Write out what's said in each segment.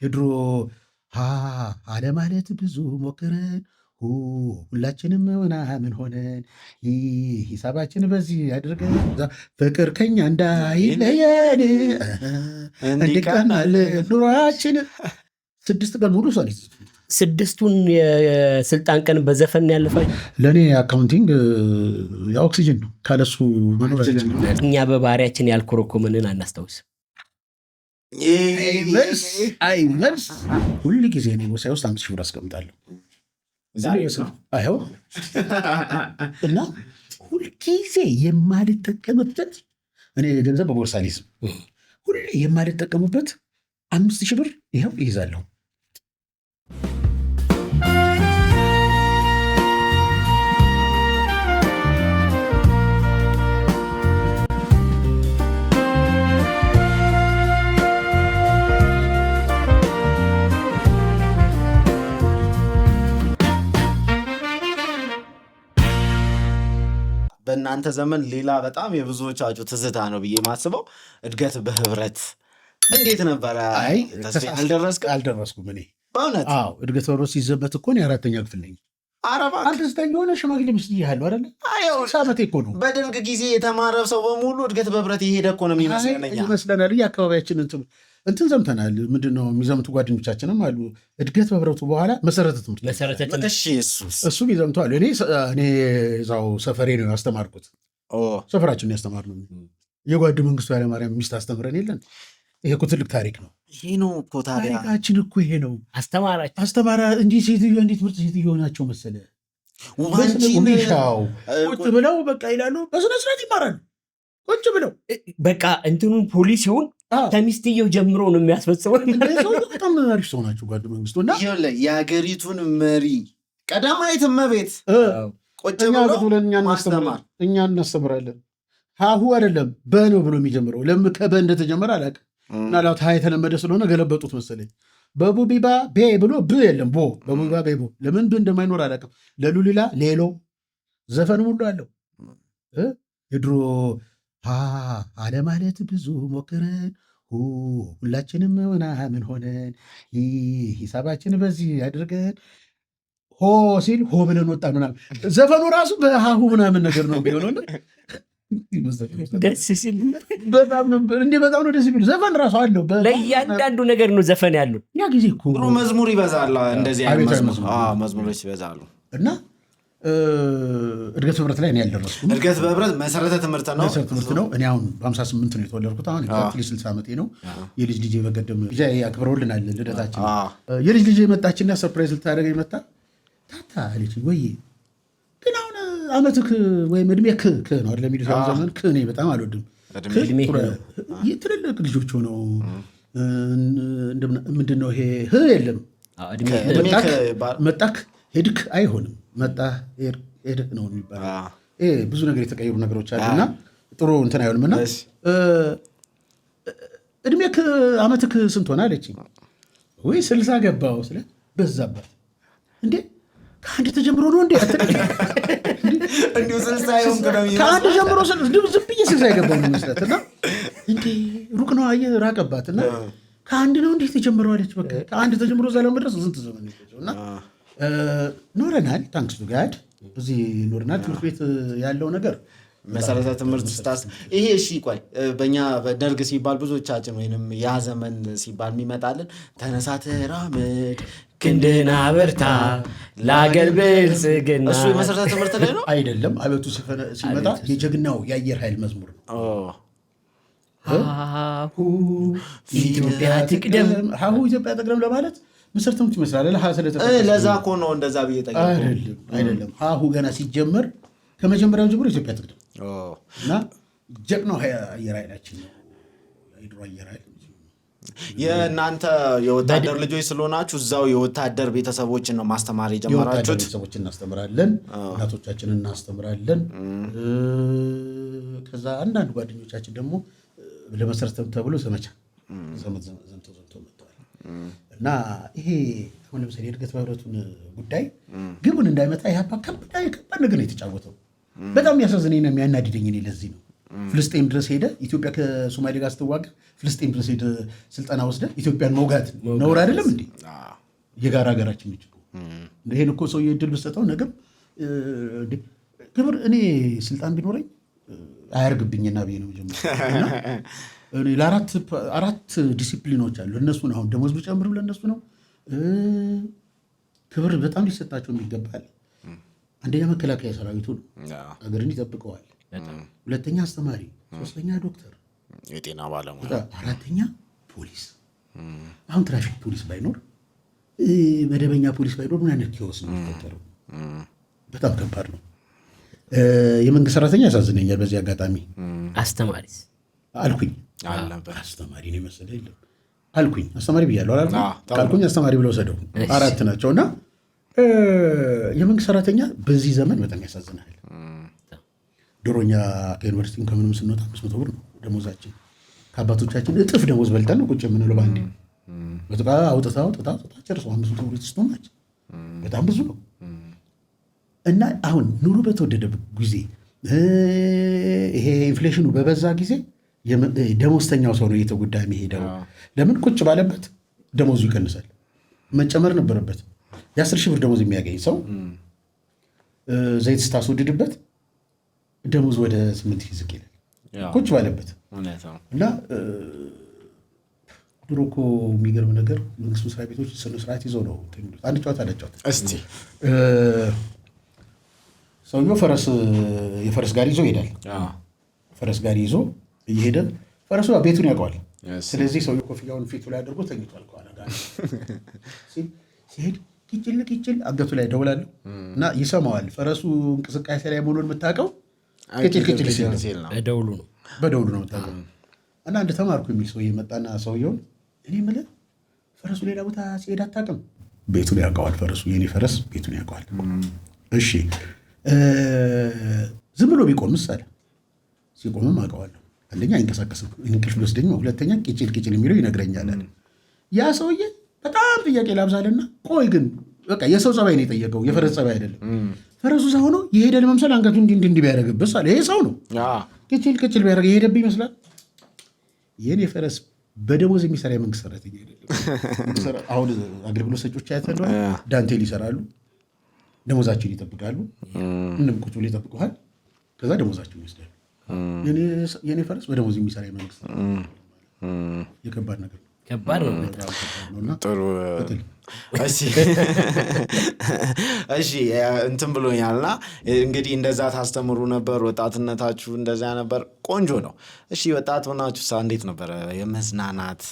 የድሮ አለማለት ብዙ ሞክረን ሁላችንም ምናምን ሆነን ሂሳባችን በዚህ አድርገን ፍቅር ከኛ እንዳይለየን እንዲቀናል ኑሯችን። 6 ቀን ሙሉ ሰው ስድስቱን የስልጣን ቀን በዘፈን ያለፋል። ለእኔ አካውንቲንግ የኦክሲጅን ነው፣ ካለሱ መኖር እኛ በባህሪያችን ያልኮረኮመንን አናስታውስም። አይመርስ ሁሉ ጊዜ እኔ ቦርሳዬ ውስጥ 5,000 ብር አስቀምጣለሁ እና ሁልጊዜ የማልጠቀምበት እኔ ገንዘብ በቦርሳ ሊዝም ሁሌ የማልጠቀምበት 5,000 ብር ይኸው ይይዛለሁ። በእናንተ ዘመን ሌላ በጣም የብዙዎቻችሁ ትዝታ ነው ብዬ ማስበው እድገት በህብረት እንዴት ነበረ? አልደረስኩም እኔ በእውነት። እድገት በህብረት ሲዘበት እኮ እኔ 4ኛ ክፍል ነኝ። አንተ ስታኝ የሆነ ሽማግሌ ምስ ያህሉ አለ ሳመቴ እኮ ነው። በደርግ ጊዜ የተማረ ሰው በሙሉ እድገት በህብረት የሄደ እኮ ነው ይመስለናል። የአካባቢያችን እንትን ዘምተናል። ምንድነው የሚዘምቱ ጓደኞቻችንም አሉ። እድገት በህብረቱ በኋላ መሰረተ ትምህርት እሱ ይዘምቱ አሉ። እኔ እዛው ሰፈሬ ነው ያስተማርኩት። ሰፈራችን ያስተማር ነው። የጓድ መንግስቱ ኃይለማርያም ሚስት አስተምረን የለን። ይሄ እኮ ትልቅ ታሪክ ነው። ይሄ ነው እኮ ታሪካችን እኮ ይሄ ነው። አስተማራ እንጂ ሴትዮ እንዴት ትምህርት ሴትዮ ናቸው መሰለ ሻው ቁጭ ብለው በቃ ይላሉ። በስነ ስርዓት ይማራሉ። ቁጭ ብለው በቃ እንትኑን ፖሊሲውን ከሚስትየው ጀምሮ ነው የሚያስፈጽመው። በጣም አሪፍ ሰው ናቸው ጓድ መንግስቱ እና የሀገሪቱን መሪ ቀዳማዊት እመቤት ቁጭ ብለው ማስተማር። እኛ እናስተምራለን። ሀሁ አይደለም በነው ብሎ የሚጀምረው ከበ እንደተጀመረ አላውቅም። ምናልባት ሀ የተለመደ ስለሆነ ገለበጡት መሰለኝ። በቡቢባ ቤ ብሎ ብ የለም ቦ በቡቢባ ቤ ቦ ለምን ብ እንደማይኖር አላውቅም። ለሉሊላ ሌሎ ዘፈን ሙሉ አለው። የድሮ አለማለት ብዙ ሞክረን ሁላችንም ምናምን ሆነን ሂሳባችን በዚህ አድርገን ሆ ሲል ሆ ብለን ወጣን ምናምን። ዘፈኑ ራሱ በሀሁ ምናምን ነገር ነው ቢሆነ ደስ ሲል በጣም ነው ደስ የሚል ዘፈን ራሱ አለው። ለእያንዳንዱ ነገር ነው ዘፈን ያለው። ያ ጊዜ እኮ ጥሩ መዝሙር ይበዛል። እንደዚህ አይነት መዝሙሮች ይበዛሉ እና እድገት በህብረት ላይ እኔ ያልደረስኩም። እድገት በህብረት መሰረተ ትምህርት ነው። እኔ አሁን በ58 ነው የተወለድኩት። አሁን 60 ዓመቴ ነው። የልጅ ልጄ በቀደም አክብረውልናል ልደታችን። የልጅ ልጄ መጣችና ሰርፕራይዝ ልታደርገኝ መጣ። ታታ አለች ወይ ግን አሁን አመትክ ወይም እድሜ ክ ነው አይደል የሚሉት ዘመን ክ እኔ በጣም አልወድም። ትልልቅ ልጆች ሆነው ምንድነው ይሄ ህ የለም መጣክ ሄድክ አይሆንም። መጣ ሄድክ ነው የሚባለው። ብዙ ነገር የተቀየሩ ነገሮች አሉና ጥሩ እንትን አይሆንም። እና እድሜክ አመትክ ስንት ሆነ አለች። ወይ 60 ገባው ስለ በዛባት እንዴ ከአንድ ተጀምሮ ነው እንዴ እንዲሁ 60 ይሁን ከአንድ ጀምሮ ዝም ብዬ 60 የገባው ነው መስለት እና እንዴ ሩቅ ነው አየህ ራቀባት እና ከአንድ ነው እንዴት ተጀምሮ አለች። በቃ ከአንድ ተጀምሮ እዛ ለመድረስ ስንት ዘመን ነው እና ኖረናል። ታንክስ ቱ ጋድ እዚህ ኖረናል። ትምህርት ቤት ያለው ነገር መሰረተ ትምህርት ስታስ ይሄ እሺ ቆይ በእኛ በደርግ ሲባል ብዙዎቻችን ወይንም ያ ዘመን ሲባል የሚመጣልን ተነሳ ተራመድ ክንድህን አበርታ ለአገር ብልጽግና እሱ የመሰረተ ትምህርት ላይ ነው አይደለም። አቤቱ ሲመጣ የጀግናው የአየር ኃይል መዝሙር ነው። ሀሁ ኢትዮጵያ ትቅደም። ሀሁ ኢትዮጵያ ትቅደም ለማለት መሰረተ ትምህርት ይመስላል። ለዛ እኮ ነው እንደዛ ብዬ አይደለም። ሀሁ ገና ሲጀመር ከመጀመሪያው ጀምሮ ኢትዮጵያ ትቅደም እና ጀግናው አየር ኃይላችን ነው። የድሮ አየር ኃይል የእናንተ የወታደር ልጆች ስለሆናችሁ እዛው የወታደር ቤተሰቦችን ነው ማስተማር የጀመራችሁት? ቤተሰቦችን እናስተምራለን፣ እናቶቻችንን እናስተምራለን። ከዛ አንዳንድ ጓደኞቻችን ደግሞ ለመሰረተ ተብሎ ዘመቻ ዘምተው መጥተዋል። እና ይሄ አሁን ለምሳሌ የእድገት በህብረቱን ጉዳይ ግቡን እንዳይመጣ ኢህአፓ ከባድ ነገር ነው የተጫወተው። በጣም የሚያሳዝነኝ ነው የሚያናድደኝ እኔ ለዚህ ነው ፍልስጤም ድረስ ሄደ ኢትዮጵያ ከሶማሌ ጋር ስትዋጋ ፍልስጤም ድረስ ሄደ ስልጠና ወስደ ኢትዮጵያን መውጋት ነውር አይደለም እንዴ? የጋራ ሀገራችን ነች። ይሄን እኮ ሰውዬ እድል ብሰጠው ነገም ክብር እኔ ስልጣን ቢኖረኝ አያርግብኝና ብዬ ነው ጀምሮ ለአራት ዲሲፕሊኖች አሉ። እነሱን አሁን ደሞዝ ብጨምርም ለእነሱ ነው። ክብር በጣም ሊሰጣቸው የሚገባል። አንደኛ መከላከያ ሰራዊቱ ነው፣ ሀገርን ይጠብቀዋል። ሁለተኛ አስተማሪ፣ ሶስተኛ ዶክተር፣ የጤና ባለሙያ፣ አራተኛ ፖሊስ። አሁን ትራፊክ ፖሊስ ባይኖር መደበኛ ፖሊስ ባይኖር ምን አይነት ኪዮስ ነው የሚፈጠረው? በጣም ከባድ ነው። የመንግስት ሰራተኛ ያሳዝነኛል። በዚህ አጋጣሚ አስተማሪስ አልኩኝ አስተማሪ ነው መሰለኝ የለም አልኩኝ አስተማሪ ብያለሁ አልኩኝ አስተማሪ ብለው ወሰደው 4 ናቸው። እና የመንግስት ሰራተኛ በዚህ ዘመን በጣም ያሳዝናል። ድሮኛ ከዩኒቨርሲቲ ከምንም ስንወጣ 500 ብር ነው ደሞዛችን። ከአባቶቻችን እጥፍ ደሞዝ በልጠን ነው ቁጭ የምንለው ባንዴ። በጥቃ አውጥታ ጨርሶ 500 ብር ትስቶናች በጣም ብዙ ነው። እና አሁን ኑሮ በተወደደ ጊዜ ይሄ ኢንፍሌሽኑ በበዛ ጊዜ ደሞዝተኛው ሰው ነው እየተጎዳ የሚሄደው። ለምን ቁጭ ባለበት ደሞዙ ይቀንሳል። መጨመር ነበረበት። የ10 ሺህ ብር ደሞዝ የሚያገኝ ሰው ዘይት ስታስወድድበት ደሞዝ ወደ 8 ሺህ ዝቅ ይላል ቁጭ ባለበት። እና ድሮ እኮ የሚገርም ነገር መንግስት መስሪያ ቤቶች ስነ ስርዓት ይዘው ነው አንድ ጨዋታ አላጫወት እስቲ ሰውየው የፈረስ ጋሪ ይዞ ይሄዳል። ፈረስ ጋሪ ይዞ እየሄደ ፈረሱ ቤቱን ያውቀዋል። ስለዚህ ሰውየው ኮፍያውን ፊቱ ላይ አድርጎ ተኝቷል። ከኋላ ጋር ሲሄድ ቂጭል አንገቱ ላይ ደውላለሁ እና ይሰማዋል። ፈረሱ እንቅስቃሴ ላይ መሆኑን የምታውቀው ቂጭል ሲል ነው፣ በደውሉ ነው የምታውቀው። እና አንድ ተማርኩ የሚል ሰውዬ መጣና ሰውየውን እኔ የምልህ ፈረሱ ሌላ ቦታ ሲሄድ አታውቅም? ቤቱን ያውቀዋል ፈረሱ። የኔ ፈረስ ቤቱን ያውቀዋል። እሺ ዝም ብሎ ቢቆም ምሳሌ ሲቆምም አውቀዋለሁ። አንደኛ አይንቀሳቀስም፣ እንቅልፍ ሊወስደኝ፣ ሁለተኛ ቂጭል የሚለው ይነግረኛል። ያ ሰውዬ በጣም ጥያቄ ላብዛልና ቆይ ግን በቃ የሰው ጸባይ ነው የጠየቀው፣ የፈረስ ጸባይ አይደለም። ፈረሱ ሰው ሆኖ የሄደ ለመምሰል አንገቱ እንዲህ ቢያደርግብስ አለ። ይሄ ሰው ነው ቂጭል ቢያደርግ የሄደብህ ይመስላል። ይህን የፈረስ በደሞዝ የሚሰራ የመንግስት ሰራተኛ አይደለም። አሁን አገልግሎት ሰጮች አይተን ዳንቴል ይሰራሉ፣ ደሞዛቸውን ይጠብቃሉ። ምንም ቁጭ ብሎ ይጠብቁሃል፣ ከዛ ደሞዛቸውን ይወስዳሉ። የኔ ፈረስ በደሞዝ የሚሰራ የመንግስት የከባድ ነገር ነው። ከባድ ነው። ጥሩ እሺ እንትን ብሎኛልና እንግዲህ እንደዛ ታስተምሩ ነበር። ወጣትነታችሁ እንደዛ ነበር። ቆንጆ ነው። እሺ ወጣት ሆናችሁ እንዴት ነበረ የመዝናናት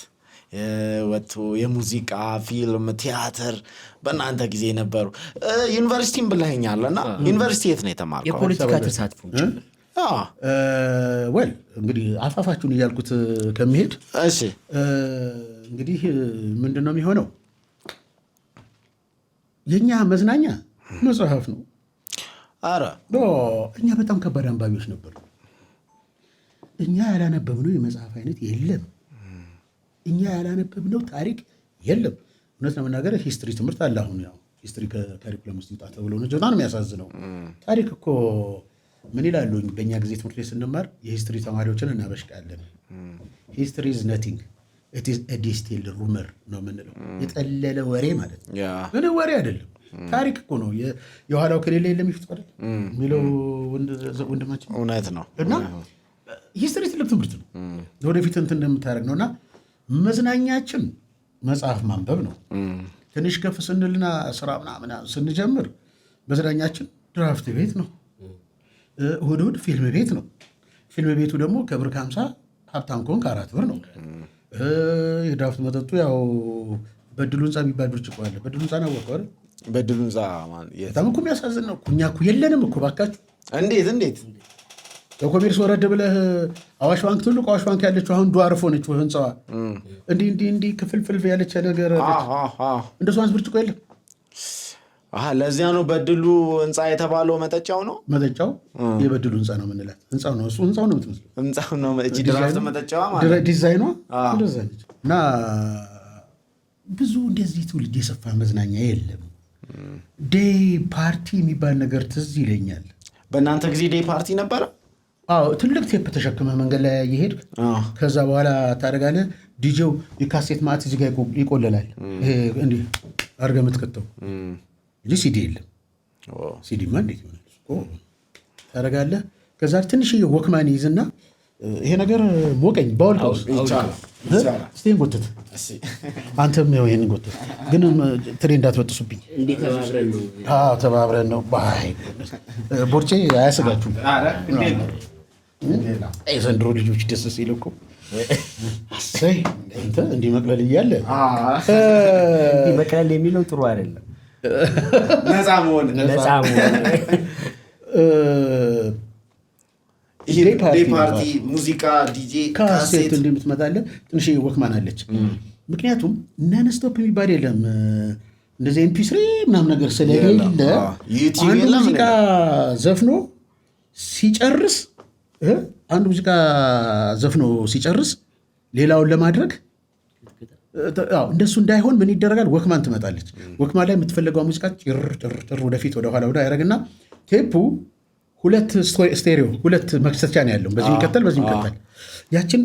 ወጥቶ የሙዚቃ ፊልም ቲያትር በእናንተ ጊዜ ነበሩ? ዩኒቨርሲቲም ብለኸኛልና ዩኒቨርሲቲ የት ነው የተማርከው? የፖለቲካ ተሳትፎ ወል እንግዲህ አፋፋችሁን እያልኩት ከሚሄድ እሺ እንግዲህ ምንድን ነው የሚሆነው? የኛ መዝናኛ መጽሐፍ ነው። አረ እኛ በጣም ከባድ አንባቢዎች ነበር። እኛ ያላነበብነው የመጽሐፍ አይነት የለም። እኛ ያላነበብነው ታሪክ የለም። እውነት ለመናገር ሂስትሪ ትምህርት አለ። አሁን ያው ሂስትሪ ከካሪኩለም ውስጥ ይውጣ ተብሎ ነው። በጣም የሚያሳዝነው ታሪክ እኮ ምን ይላሉ? በእኛ ጊዜ ትምህርት ቤት ስንማር የሂስትሪ ተማሪዎችን እናበሽቃለን። ሂስትሪ ኢዝ ነቲንግ ኢት ኢዝ ኤ ዲስቲልድ ሩመር ነው የምንለው። የጠለለ ወሬ ማለት ነው። ምን ወሬ አይደለም፣ ታሪክ እኮ ነው። የኋላው ከሌለ የለም ይፍጠር የሚለው ወንድማችን እውነት ነው። እና ሂስትሪ ትልቅ ትምህርት ነው። ወደፊት እንትን እንደምታደርግ ነውና መዝናኛችን መጽሐፍ ማንበብ ነው። ትንሽ ከፍ ስንልና ስራ ምናምን ስንጀምር መዝናኛችን ድራፍት ቤት ነው። እሑድ ፊልም ቤት ነው። ፊልም ቤቱ ደግሞ ከብር ከ50 ሀብታም ከሆንክ 4 ብር ነው። የድራፍት መጠጡ ያው በድሉ ህንፃ የሚባል ብርጭቆ አለ። በድሉ ህንፃ ነው ወቀር በድሉ ህንፃ በጣም እኮ የሚያሳዝን ነው። እኛ እኮ የለንም እኮ ባካችሁ። እንዴት ኮሜርስ ወረድ ብለህ አዋሽ ባንክ ትልቁ አዋሽ ባንክ ያለችው አሁን ዱዋርፎ ነች ህንፃዋ። እንዲህ ክፍልፍል ያለች ነገር እንደሱ አንስ ብርጭቆ የለም። ለዚያ ነው በድሉ ህንፃ የተባለው። መጠጫው የበድሉ ህንፃ ነው የምንላት። ህንፃው ነው እሱ ህንፃው ነው የምትመስለው። ህንፃው ነው እቺ ድራፍት መጠጫዋ ማለት ዲዛይኗ እንደዛ ነች። እና ብዙ እንደዚህ ትውልድ የሰፋ መዝናኛ የለም። ዴይ ፓርቲ የሚባል ነገር ትዝ ይለኛል። በእናንተ ጊዜ ዴይ ፓርቲ ነበረ? ትልቅ ቴፕ ተሸክመ መንገድ ላይ እየሄድክ ከዛ በኋላ ታደርጋለህ። ዲጄው የካሴት ማዕት እዚህ ጋር ይቆለላል። ይሄ እንዲህ አድርገህ የምትከተው እንጂ ሲዲ የለም። ሲዲማ እንዴት ይሆናል? ታደርጋለህ። ከዛ ትንሽዬ ወክማን ይዝና ይሄ ነገር ሞቀኝ ባወልቀው ስቴን ጎትት፣ አንተም ያው ይሄንን ጎትት፣ ግን ትሬ እንዳትበጥሱብኝ። ተባብረን ነው። ቦርጬ አያሰጋችሁም? ዘንድሮ ልጆች ደስ ሲል እኮ እንዲህ መቅለል እያለ መቅለል የሚለው ጥሩ አይደለም። ነፃ መሆን ፓርቲ ሙዚቃ ዲጄ ካሴት እንደምትመጣለህ ትንሽ ወክማን አለች። ምክንያቱም ነንስቶፕ የሚባል የለም እንደዚህ ኤምፒ3 ምናምን ነገር ስለሌለ አንዱ ሙዚቃ ዘፍኖ ሲጨርስ ሌላውን ለማድረግ እንደሱ እንዳይሆን ምን ይደረጋል? ወክማን ትመጣለች። ወክማን ላይ የምትፈለገው ሙዚቃ ጭር ወደፊት ወደኋላ ያደረግና ቴፑ ሁለት ስቴሪዮ ሁለት መክሰቻ ነው ያለው። በዚህ ይከተል በዚህ ይከተል። ያችን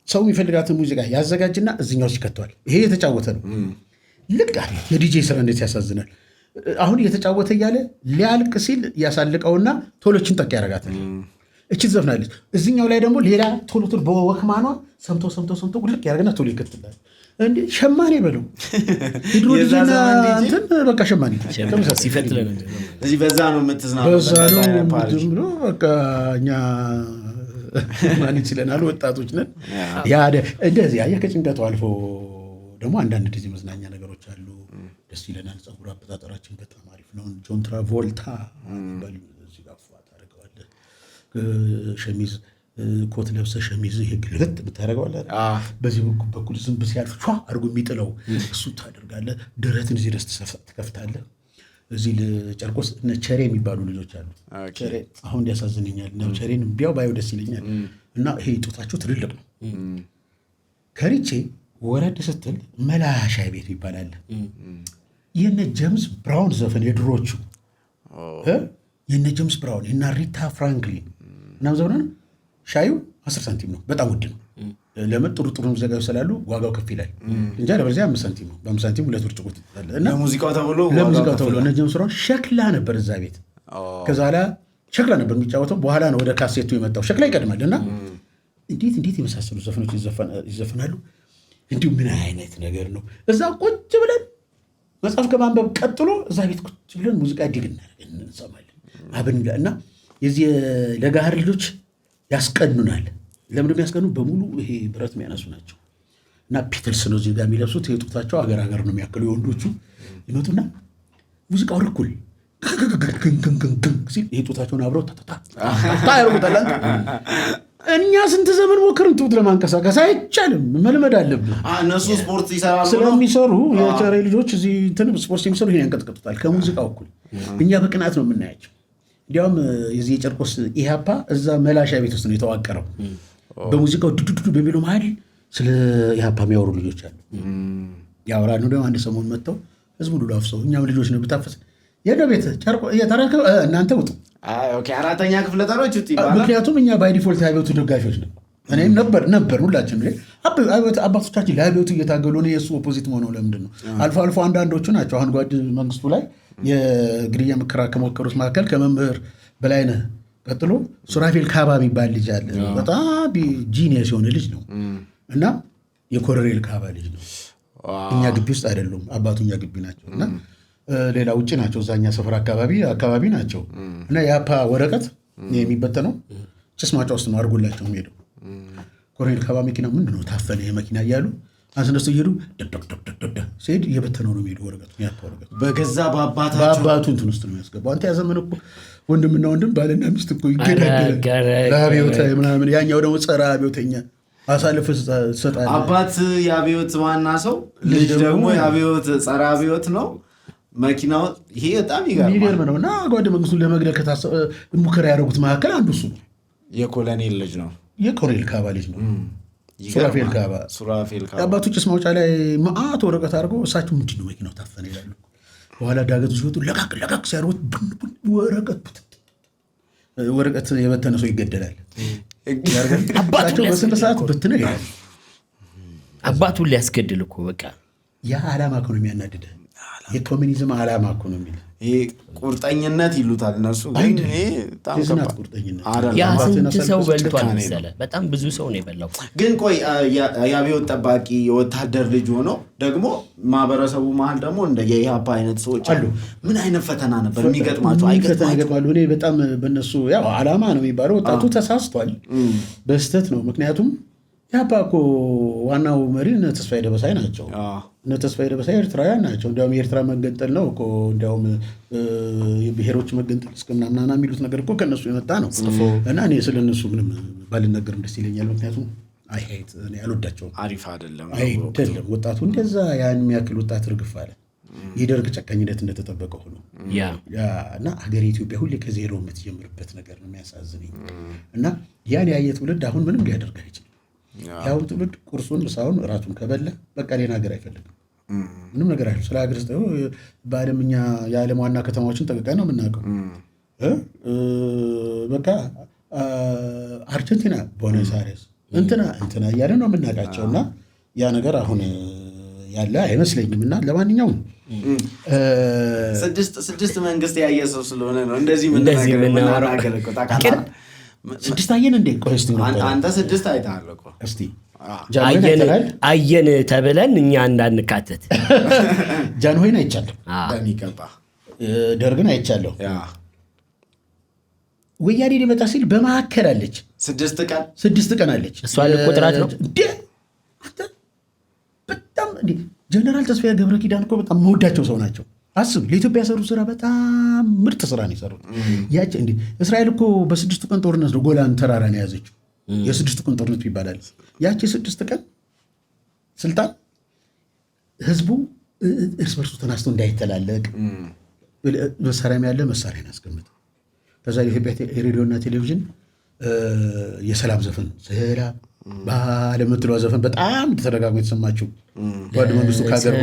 ሰው የሚፈልጋትን ሙዚቃ ያዘጋጅና እዚኛው ይከተዋል። ይሄ የተጫወተ ነው። ልክ አይደል? የዲጄ ስራ እንዴት ያሳዝናል። አሁን እየተጫወተ እያለ ሊያልቅ ሲል ያሳልቀውና ቶሎችን ጠቅ ያደርጋታል። እቺ ትዘፍናለች። እዚኛው ላይ ደግሞ ሌላ ቶሎ በወክማኗ ሰምቶ ልክ ያደርግና ቶሎ ይከተላል። እንዴ ሸማኔ በለው ድሮ ልጅና እንትን በቃ ሸማኔ ሲፈትለ ነው። እዚህ በዛ ነው የምትዝናነው። ብሎ በቃ እኛ ማን ይችለናል? ወጣቶች ነን። እንደዚህ አየህ፣ ከጭንቀቱ አልፎ ደግሞ አንዳንድ ጊዜ መዝናኛ ነገሮች አሉ። ደስ ይለናል። ፀጉር አበጣጠራችን በጣም አሪፍ ነው። ጆን ትራቮልታ እዚህ ጋር ታደርገዋለህ። ሸሚዝ ኮት ለብሰ ሸሚዝ ይሄ ግልጥ ብታደርገዋለህ። በዚህ በኩል ዝንብ ሲያልፍ ፏ አድርጎ የሚጥለው እሱ ታደርጋለህ። ደረትን እዚህ ደስ ትከፍታለህ። እዚህ ጨርቆስ እነ ቸሬ የሚባሉ ልጆች አሉ። ቸሬ አሁን እንዲያሳዝነኛል። ቸሬን ቢያው ባየው ደስ ይለኛል። እና ይሄ ጡታቸው ትልልቅ ነው። ከሪቼ ወረድ ስትል መላሻ ቤት ይባላል። የነ ጄምስ ብራውን ዘፈን የድሮቹ የነ ጄምስ ብራውን የነ ሪታ ፍራንክሊን እናም ዘፈን ሻዩ 10 ሳንቲም ነው። በጣም ውድ ነው። ለምን? ጥሩ ሙዚቃዎች ስላሉ ዋጋው ከፍ ይላል እንጂ አለበለዚያ 5 ሳንቲም ነው። በ5 ሳንቲም 2 ብርጭቆ ትጠጣለህ። እና ለሙዚቃው ተብሎ እነ ጄምስ ብራውን ሸክላ ነበር እዛ ቤት። ከዛ በኋላ ሸክላ ነበር የሚጫወተው። በኋላ ነው ወደ ካሴቱ የመጣው። ሸክላ ይቀድማል። እና እንዴት የመሳሰሉ ዘፈኖች ይዘፈናሉ። እንዲሁ ምን አይነት ነገር ነው? እዛ ቁጭ ብለን መጽሐፍ ከማንበብ ቀጥሎ እዛ ቤት ቁጭ ብለን ሙዚቃ ዲግ እንሰማለን አብን። እና የዚህ ለጋህር ልጆች ያስቀኑናል። ለምን የሚያስቀኑ? በሙሉ ይሄ ብረት የሚያነሱ ናቸው። እና ፒትልስ ነው እዚህ ጋር የሚለብሱት። የጡታቸው አገር ነው የሚያክሉ የወንዶቹ ይመጡና ሙዚቃው ርኩል ሲል ይሄ ጡታቸውን አብረው ያደርጉታል። እኛ ስንት ዘመን ሞክርን ጡት ለማንቀሳቀስ አይቻልም። መልመድ አለብን። እነሱ ስፖርት ይሰራሉ ስለሚሰሩ የቸሬ ልጆች እዚህ ስፖርት የሚሰሩ ይሄን ያንቀጥቀጡታል ከሙዚቃው እኩል። እኛ በቅናት ነው የምናያቸው። እንዲያውም የዚህ የጨርቆስ ኢህአፓ እዛ መላሻ ቤት ውስጥ ነው የተዋቀረው። በሙዚቃው ዱዱዱ በሚለው መሀል ስለ ኢህአፓ የሚያወሩ ልጆች አሉ። ያወራሉ። ደግሞ አንድ ሰሞን መጥተው ህዝቡ ሁሉ አፍሰው እኛም ልጆች ነው ብታፈስ የደ ቤት ጨርቆ እየተረከ እናንተ ውጡ። አራተኛ ክፍለ ጦሮች ውጡ ይባላል። ምክንያቱም እኛ ባይ ዲፎልት አብዮቱ ደጋፊዎች ነው። እኔም ነበር ሁላችን አባቶቻችን ለአብዮቱ እየታገሉ ነው። የእሱ ኦፖዚት መሆነው ለምንድን ነው? አልፎ አንዳንዶቹ ናቸው። አሁን ጓድ መንግስቱ ላይ የግድያ ሙከራ ከሞከሩት መካከል ከመምህር በላይነህ ቀጥሎ ሱራፌል ካባ የሚባል ልጅ አለ። በጣም ጂኒየስ የሆነ ልጅ ነው እና የኮሎኔል ካባ ልጅ ነው። እኛ ግቢ ውስጥ አይደሉም። አባቱ እኛ ግቢ ናቸው እና ሌላ ውጭ ናቸው። እዛኛ ሰፈር አካባቢ ናቸው እና የአፓ ወረቀት የሚበተነው ጭስ ማጫ ውስጥ ነው አድርጎላቸው ሄደው። ኮሎኔል ካባ መኪና ምንድነው ታፈነ የመኪና እያሉ አንስነሱ እየሄዱ ደደደደደ ሲሄድ እየበተነው ነው የሚሄዱ ወረቀቱ። ያፓ ወረቀቱ በገዛ በአባቱ እንትን ውስጥ ነው የሚያስገባው። አንተ ያዘመን እኮ ወንድምና ወንድም ባልና ሚስት እኮ ይገዳደላል ለአብዮት ምናምን። ያኛው ደግሞ ጸረ አብዮተኛ አሳልፈ ትሰጣለህ። አባት የአብዮት ዋና ሰው፣ ልጅ ደግሞ የአብዮት ጸረ አብዮት ነው። መኪናው ይሄ በጣም ይገርም ነው። እና ጓድ መንግስቱን ለመግደል ከታሰበ ሙከራ ያደረጉት መካከል አንዱ እሱ ነው። የኮሎኔል ልጅ ነው። የኮሎኔል ካባ ልጅ ነው። ሱራፌል ካባ አባቱ ጭስ ማውጫ ላይ መዓት ወረቀት አድርገው እሳቸው ምንድን ነው መኪናው ታፈነ ይላሉ። በኋላ ዳገቱ ሲወጡ ለቃቅ ሲያደርጉት ወረቀት የበተነ ሰው ይገደላል። አባታቸው በስነ ሰዓት ብትነ ይላል። አባቱን ሊያስገድል እኮ በቃ ያ ዓላማ እኮ ነው የሚያናድድህ። የኮሚኒዝም ዓላማ እኮ ነው የሚል ይሄ ቁርጠኝነት ይሉታል እነሱ። ግን ይሄ በጣም ቁርጠኝነት ያ ስንት ሰው በልቷል መሰለህ። በጣም ብዙ ሰው ነው የበላው። ግን ቆይ የአብዮት ጠባቂ የወታደር ልጅ ሆኖ ደግሞ ማህበረሰቡ መሀል ደግሞ እንደ የኢህአፓ አይነት ሰዎች አሉ። ምን አይነት ፈተና ነበር የሚገጥማቸው? አይገጥማሉ። እኔ በጣም በእነሱ ያው ዓላማ ነው የሚባለው። ወጣቱ ተሳስቷል፣ በስተት ነው። ምክንያቱም ኢህአፓ እኮ ዋናው መሪ እነ ተስፋዬ ደበሳይ ናቸው። እነ ተስፋዬ ደበሳይ ኤርትራውያን ናቸው። እንዲያውም የኤርትራ መገንጠል ነው እኮ እንዲያውም የብሔሮች መገንጠል እስከምናምናና የሚሉት ነገር እኮ ከእነሱ የመጣ ነው። እና እኔ ስለ እነሱ ምንም ባልነገርም ደስ ይለኛል። ምክንያቱም አልወዳቸውም። አሪፍ አይደለም። ወጣቱ እንደዛ ያን የሚያክል ወጣት ርግፍ አለ። የደርግ ጨካኝነት እንደተጠበቀ ሆኖ እና ሀገር ኢትዮጵያ ሁሌ ከዜሮ የምትጀምርበት ነገር ነው የሚያሳዝነኝ። እና ያን ያየ ትውልድ አሁን ምንም ሊያደርግ አይችልም። ያው ትውልድ ቁርሱን ምሳውን እራቱን ከበላ በቃ ሌላ ሀገር አይፈልግም። ምንም ነገር አይፈልግም። ስለ ሀገር ስጠው በዓለም እኛ የዓለም ዋና ከተማዎችን ጠቅቀን ነው የምናውቀው። በቃ አርጀንቲና ቦነስ አይረስ እንትና እያለ ነው የምናውቃቸው። እና ያ ነገር አሁን ያለ አይመስለኝም። እና ለማንኛውም ስድስት መንግስት ያየ ሰው ስለሆነ ነው እንደዚህ ምናገር ስድስት አየን እንዴ? ቆይ እስቲ አንተ ስድስት አይተሃል እኮ። እስቲ አየን ተብለን እኛ እንዳንካተት ጃንሆይን አይቻለሁ በሚገባ፣ ደርግን አይቻለሁ። ወያኔ ሊመጣ ሲል በመካከል አለች 6 ቀን አለች። እሷ ለቁጥራት ነው በጣም እንዴ። ጀነራል ተስፋዬ ገብረ ኪዳን እኮ በጣም መወዳቸው ሰው ናቸው። አስብ፣ ለኢትዮጵያ የሰሩ ስራ በጣም ምርጥ ስራ ነው የሰሩት። ያቺ እንዴ እስራኤል እኮ በ6 ቀን ጦርነት ነው ጎላን ተራራን የያዘችው። የ6 ቀን ጦርነት ይባላል። ያቺ 6 ቀን ስልጣን ህዝቡ እርስ በርሱ ተናስቶ እንዳይተላለቅ መሳሪያም ያለ መሳሪያን አስቀምጥ። ከዛ የኢትዮጵያ ሬዲዮና ቴሌቪዥን የሰላም ዘፈን ሰላም ባለምትለዋ ዘፈን በጣም ተደጋግሞ የተሰማችው ጓድ መንግስቱ ከሀገር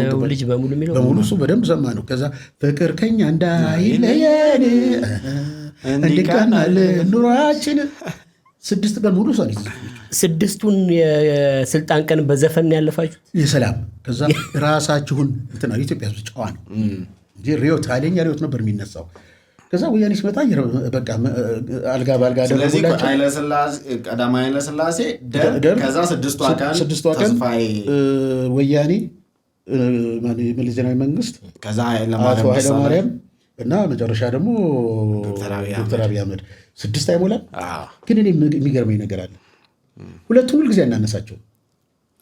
በሙሉ እሱ በደንብ ሰማ ነው። ከዛ ፍቅር ከኛ እንዳይለየን እንዲቀናል ኑሯችን 6 ቀን ሙሉ ሰው 6ቱን የስልጣን ቀን በዘፈን ያለፋችሁ የሰላም። ከዛ ራሳችሁን እንትና ኢትዮጵያ ህዝብ ጨዋ ነው እንጂ ሪዮት ኃይለኛ ሪዮት ነበር የሚነሳው። ከዛ ወያኔ ሲመጣ በቃ አልጋ ባልጋ ደረጉላቸው። ቀዳማዊ ኃይለ ሥላሴ ከዛ 6ቷ ቀን ወያኔ መለስ ዜናዊ መንግስት ከዛ ኃይለማርያም እና መጨረሻ ደግሞ ዶክተር አብይ አህመድ 6 አይሞላም። ግን እኔ የሚገርመኝ ነገር አለ። ሁለቱም ሁልጊዜ አናነሳቸው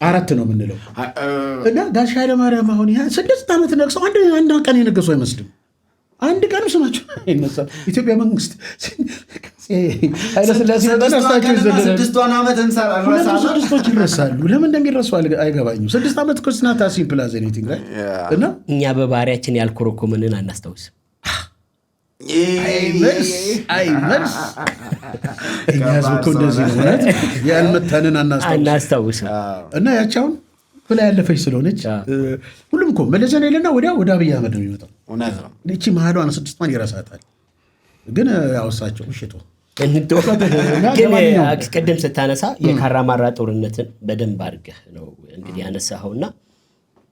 4 ነው የምንለው እና ጋሽ ኃይለማርያም አሁን 6 ዓመት ነግሰው አንድ ቀን የነገሱ አይመስልም። አንድ ቀን ስማቸው አይነሳም። ኢትዮጵያ መንግስት ኃይለሥላሴ በጣናስታቸው ይዘለላል። 6 ዓመት እንሰራለን ይረሳሉ። ለምን እንደሚረሱ አይገባኝም። 6 ዓመት ክርስናታ ሲምፕል አዝ ኤኒቲንግ ላይ እና እኛ በባህሪያችን ያልኮረኮመንን አናስታውስም። አይመልስ እኛ ህዝብ እኮ እንደዚህ ነው። እውነት ያልመታንን አናስታውስም። እና ያቻውን ብላ ያለፈች ስለሆነች ሁሉም እኮ መለስ ዜናዊ የለና ወደ አብይ አህመድ ነው የሚመጣው። እቺ መሀሏን 6 ይረሳታል። ግን ያወሳቸው ሽጦ ግን ቅድም ስታነሳ የካራማራ ጦርነትን በደንብ አድርገህ ነው እንግዲህ ያነሳኸውና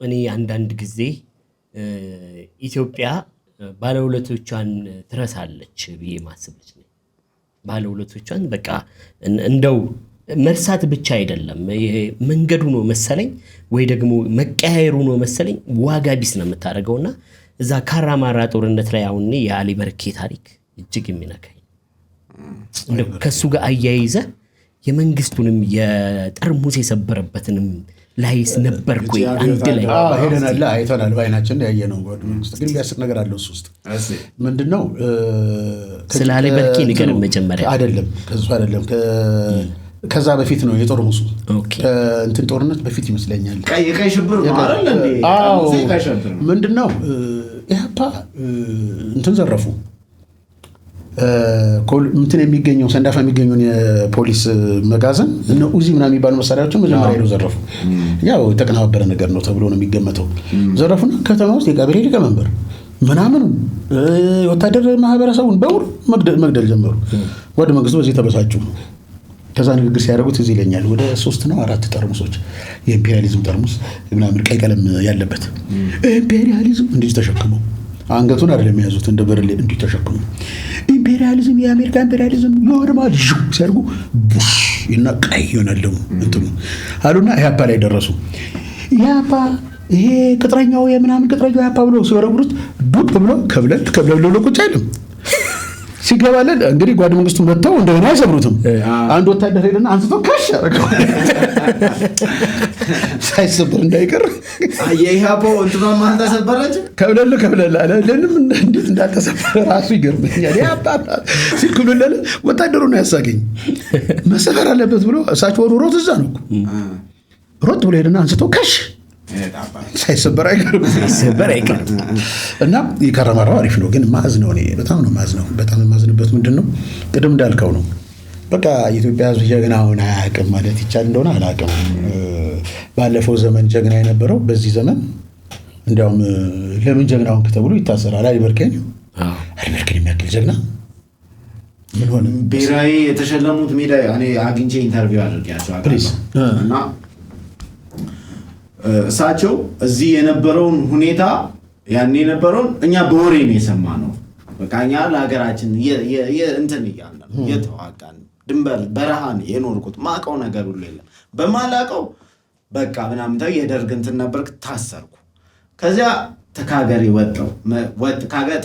እኔ አንዳንድ ጊዜ ኢትዮጵያ ባለውለቶቿን ትረሳለች ብዬ ማስበች ነው። ባለውለቶቿን በቃ እንደው መርሳት ብቻ አይደለም፣ መንገዱ ነው መሰለኝ ወይ ደግሞ መቀያየሩ ነው መሰለኝ ዋጋ ቢስ ነው የምታደርገውና እዛ ካራማራ ጦርነት ላይ አሁን የአሊ በርኬ ታሪክ እጅግ የሚነካኝ እንደው ከሱ ጋር አያይዘ የመንግስቱንም የጠርሙስ የሰበረበትንም ላይስ ነበርኩ አንድ ላይ ሄደናል አይተናል ባይናችን ያየነው ጓድ መንግስት። ግን ቢያስቅ ነገር አለው እሱ ውስጥ ምንድነው? ስለ አሊ በርኬ ነገር መጀመሪያ አይደለም ከሱ አይደለም ከዛ በፊት ነው የጦርሙሱ እንትን ጦርነት በፊት ይመስለኛል። ቀይ ሽብር ማለት እንዴ? ምንድነው ኢህአፓ እንትን ዘረፉ እንትን የሚገኘው ሰንዳፋ የሚገኘውን የፖሊስ መጋዘን እነ ኡዚ ምናምን የሚባሉ መሳሪያዎችን መጀመሪያ ሄደው ዘረፉ። ያው የተቀናበረ ነገር ነው ተብሎ ነው የሚገመተው። ዘረፉና ከተማ ውስጥ የቀበሌ ሊቀመንበር ምናምን ወታደር ማህበረሰቡን በሙሉ መግደል ጀመሩ። ወደ መንግስቱ በዚህ ተበሳጩ። ከዛ ንግግር ሲያደርጉት እዚህ ይለኛል ወደ 3 ነው 4 ጠርሙሶች የኢምፔሪያሊዝም ጠርሙስ ምናምን ቀይ ቀለም ያለበት ኢምፔሪያሊዝም እንዲህ ተሸክመው አንገቱን አይደለም የያዙት እንደ በርሌ እንዲህ ተሸክመው ኢምፔሪያሊዝም የአሜሪካ ኢምፔሪያሊዝም ኖርማል ሲያርጉ ቡሽ እና ቀይ ይሆናል ደግሞ እንትኑ አሉና ኢህአፓ ላይ ደረሱ። ኢህአፓ ይሄ ቅጥረኛው የምናምን ቅጥረኛው ኢህአፓ ብሎ ሲወረውሩት ዱብ ብሎ ከብለት ብሎ ቁጭ አይልም። ሲገባለን እንግዲህ ጓድ መንግስቱ መጥተው እንደገና አይሰብሩትም። አንድ ወታደር ሄደና አንስቶ ካሽ ያረጋው ሳይሰብር እንዳይቀር የኢህአፓ እንትማ ማን ተሰበረች ከብለል አለ። ለምን እንዴት እንዳልተሰበረ ራሱ ይገርመኛል። ኢህአፓ ሲክሉለል ወታደሩ ነው ያሳገኝ መሰበር አለበት ብሎ እሳቸው ሮጥ እዛ ነው ሮጥ ብሎ ሄደና አንስቶ ካሽ ሳይሰበር አይቀርም እና የካራማራው አሪፍ ነው። ግን ማዝ ነው እኔ በጣም ነው ማዝ ነው። በጣም ማዝንበት ምንድነው ቅድም እንዳልከው ነው። በቃ የኢትዮጵያ ሕዝብ ጀግናውን አያውቅም ማለት ይቻል እንደሆነ አላውቅም። ባለፈው ዘመን ጀግና የነበረው በዚህ ዘመን እንዲያውም ለምን ጀግናውን ከተብሎ ይታሰራል። አሊበርኬን የሚያክል ጀግና ምን ሆነ? ብሔራዊ የተሸለሙት ሜዳ እኔ አግኝቼ ኢንተርቪው አድርጌያቸው እና እሳቸው እዚህ የነበረውን ሁኔታ ያን የነበረውን እኛ በወሬ ነው የሰማነው። በቃ እኛ ለሀገራችን እንትን እያልን የተዋጋን ድንበር በረሃን የኖርኩት ማቀው ነገር ሁሉ የለም በማላቀው በቃ ምናምን የደርግ እንትን ነበር ታሰርኩ። ከዚያ ከሀገሬ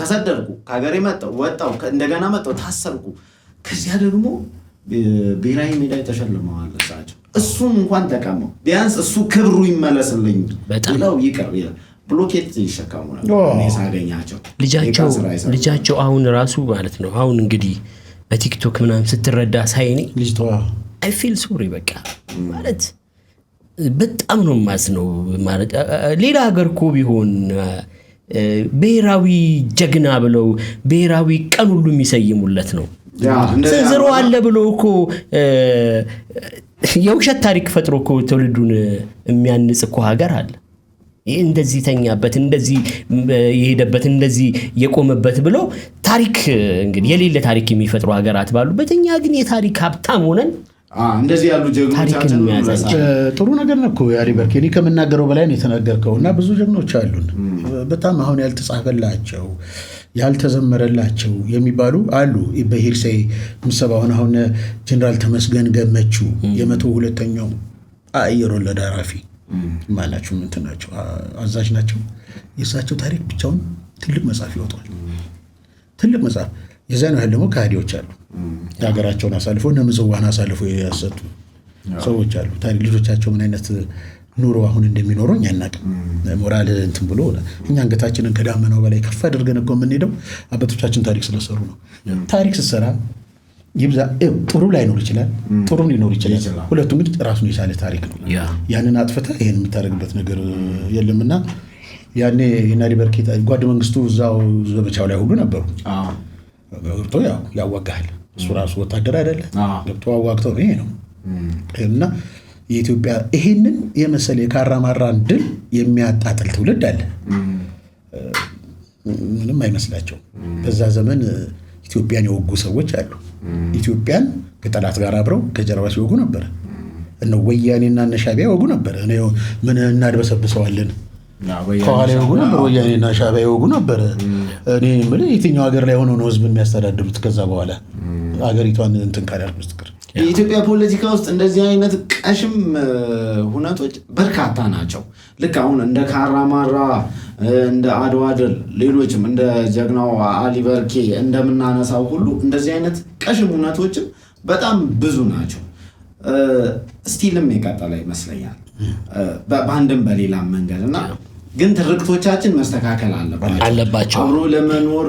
ተሰደድኩ። ከሀገሬ ወጣሁ እንደገና መጣሁ ታሰርኩ። ከዚያ ደግሞ ብሔራዊ ሜዳይ ተሸልመዋል እሳቸው። እሱን እንኳን ተቀመው ቢያንስ እሱ ክብሩ ይመለስልኝ ብለው ይቀር ብሎኬት ይሸከሙ ነበር ሳገኛቸው። ልጃቸው አሁን ራሱ ማለት ነው አሁን እንግዲህ በቲክቶክ ምናምን ስትረዳ ሳይኔ ልጅቷ አይ ፊል ሶሪ በቃ ማለት በጣም ነው ማስነው ማለት ሌላ ሀገር እኮ ቢሆን ብሔራዊ ጀግና ብለው ብሔራዊ ቀን ሁሉ የሚሰይሙለት ነው። ዘንዝሮ አለ ብሎ እኮ የውሸት ታሪክ ፈጥሮ እኮ ትውልዱን የሚያንጽ እኮ ሀገር አለ። ይህ እንደዚህ ተኛበት እንደዚህ የሄደበት እንደዚህ የቆመበት ብለው ታሪክ እንግዲህ የሌለ ታሪክ የሚፈጥሩ ሀገራት ባሉበት እኛ ግን የታሪክ ሀብታም ሆነን እንደዚህ ያሉ ጀግኖቻችን ጥሩ ነገር ነው እኮ አሊበርኬ። እኔ ከምናገረው በላይ ነው የተናገርከው። እና ብዙ ጀግኖች አሉን በጣም አሁን ያልተጻፈላቸው ያልተዘመረላቸው የሚባሉ አሉ። በሂርሴይ ምሰባውን አሁን ጀነራል ተመስገን ገመቹ የ102ኛው አየር ወለድ አራፊ ማናቸው እንትን ናቸው አዛዥ ናቸው። የእሳቸው ታሪክ ብቻውን ትልቅ መጽሐፍ ይወጣል። ትልቅ መጽሐፍ የዛን ያህል ደግሞ ከሃዲዎች አሉ። የሀገራቸውን አሳልፎ ምጽዋን አሳልፎ ያሰጡ ሰዎች አሉ። ታሪክ ልጆቻቸው ምን አይነት ኑሮ አሁን እንደሚኖረው እኛ አናውቅም። ሞራል እንትን ብሎ እኛ አንገታችንን ከዳመናው በላይ ከፍ አድርገን እኮ የምንሄደው አባቶቻችን ታሪክ ስለሰሩ ነው። ታሪክ ስትሰራ ይብዛ ጥሩ ላይኖር ይችላል፣ ጥሩ ሊኖር ይችላል። ሁለቱም ግን ራሱን የቻለ ታሪክ ነው። ያንን አጥፍተህ ይሄን የምታደርግበት ነገር የለምና ያኔ የናሊበርኬ ጓድ መንግስቱ እዛው ዘመቻው ላይ ሁሉ ነበሩ። ገብቶ ያዋጋል። እሱ ራሱ ወታደር አይደለ? ገብቶ አዋግተው ነው። ይሄ ነው እና የኢትዮጵያ ይሄንን የመሰለ የካራማራን ድል የሚያጣጥል ትውልድ አለ። ምንም አይመስላቸው። በዛ ዘመን ኢትዮጵያን የወጉ ሰዎች አሉ። ኢትዮጵያን ከጠላት ጋር አብረው ከጀርባ ሲወጉ ነበር። እነ ወያኔና እነ ሻዕቢያ ይወጉ ነበር። ምን እናድበሰብሰዋለን ከኋላ ይወጉ ነበር። ወያኔና ሻዕቢያ ይወጉ ነበር። እኔ የምልህ የትኛው ሀገር ላይ ሆነው ነው ህዝብን የሚያስተዳድሩት? ከዛ በኋላ ሀገሪቷን እንትን ካላልኩ በስተቀር የኢትዮጵያ ፖለቲካ ውስጥ እንደዚህ አይነት ቀሽም ሁነቶች በርካታ ናቸው። ልክ አሁን እንደ ካራማራ እንደ አድዋ ድል ሌሎችም እንደ ጀግናው አሊበርኬ እንደምናነሳው ሁሉ እንደዚህ አይነት ቀሽም ሁነቶችም በጣም ብዙ ናቸው። ስቲልም የቀጠለ ይመስለኛል በአንድም በሌላም መንገድ እና ግን ትርክቶቻችን መስተካከል አለባቸው። አብሮ ለመኖር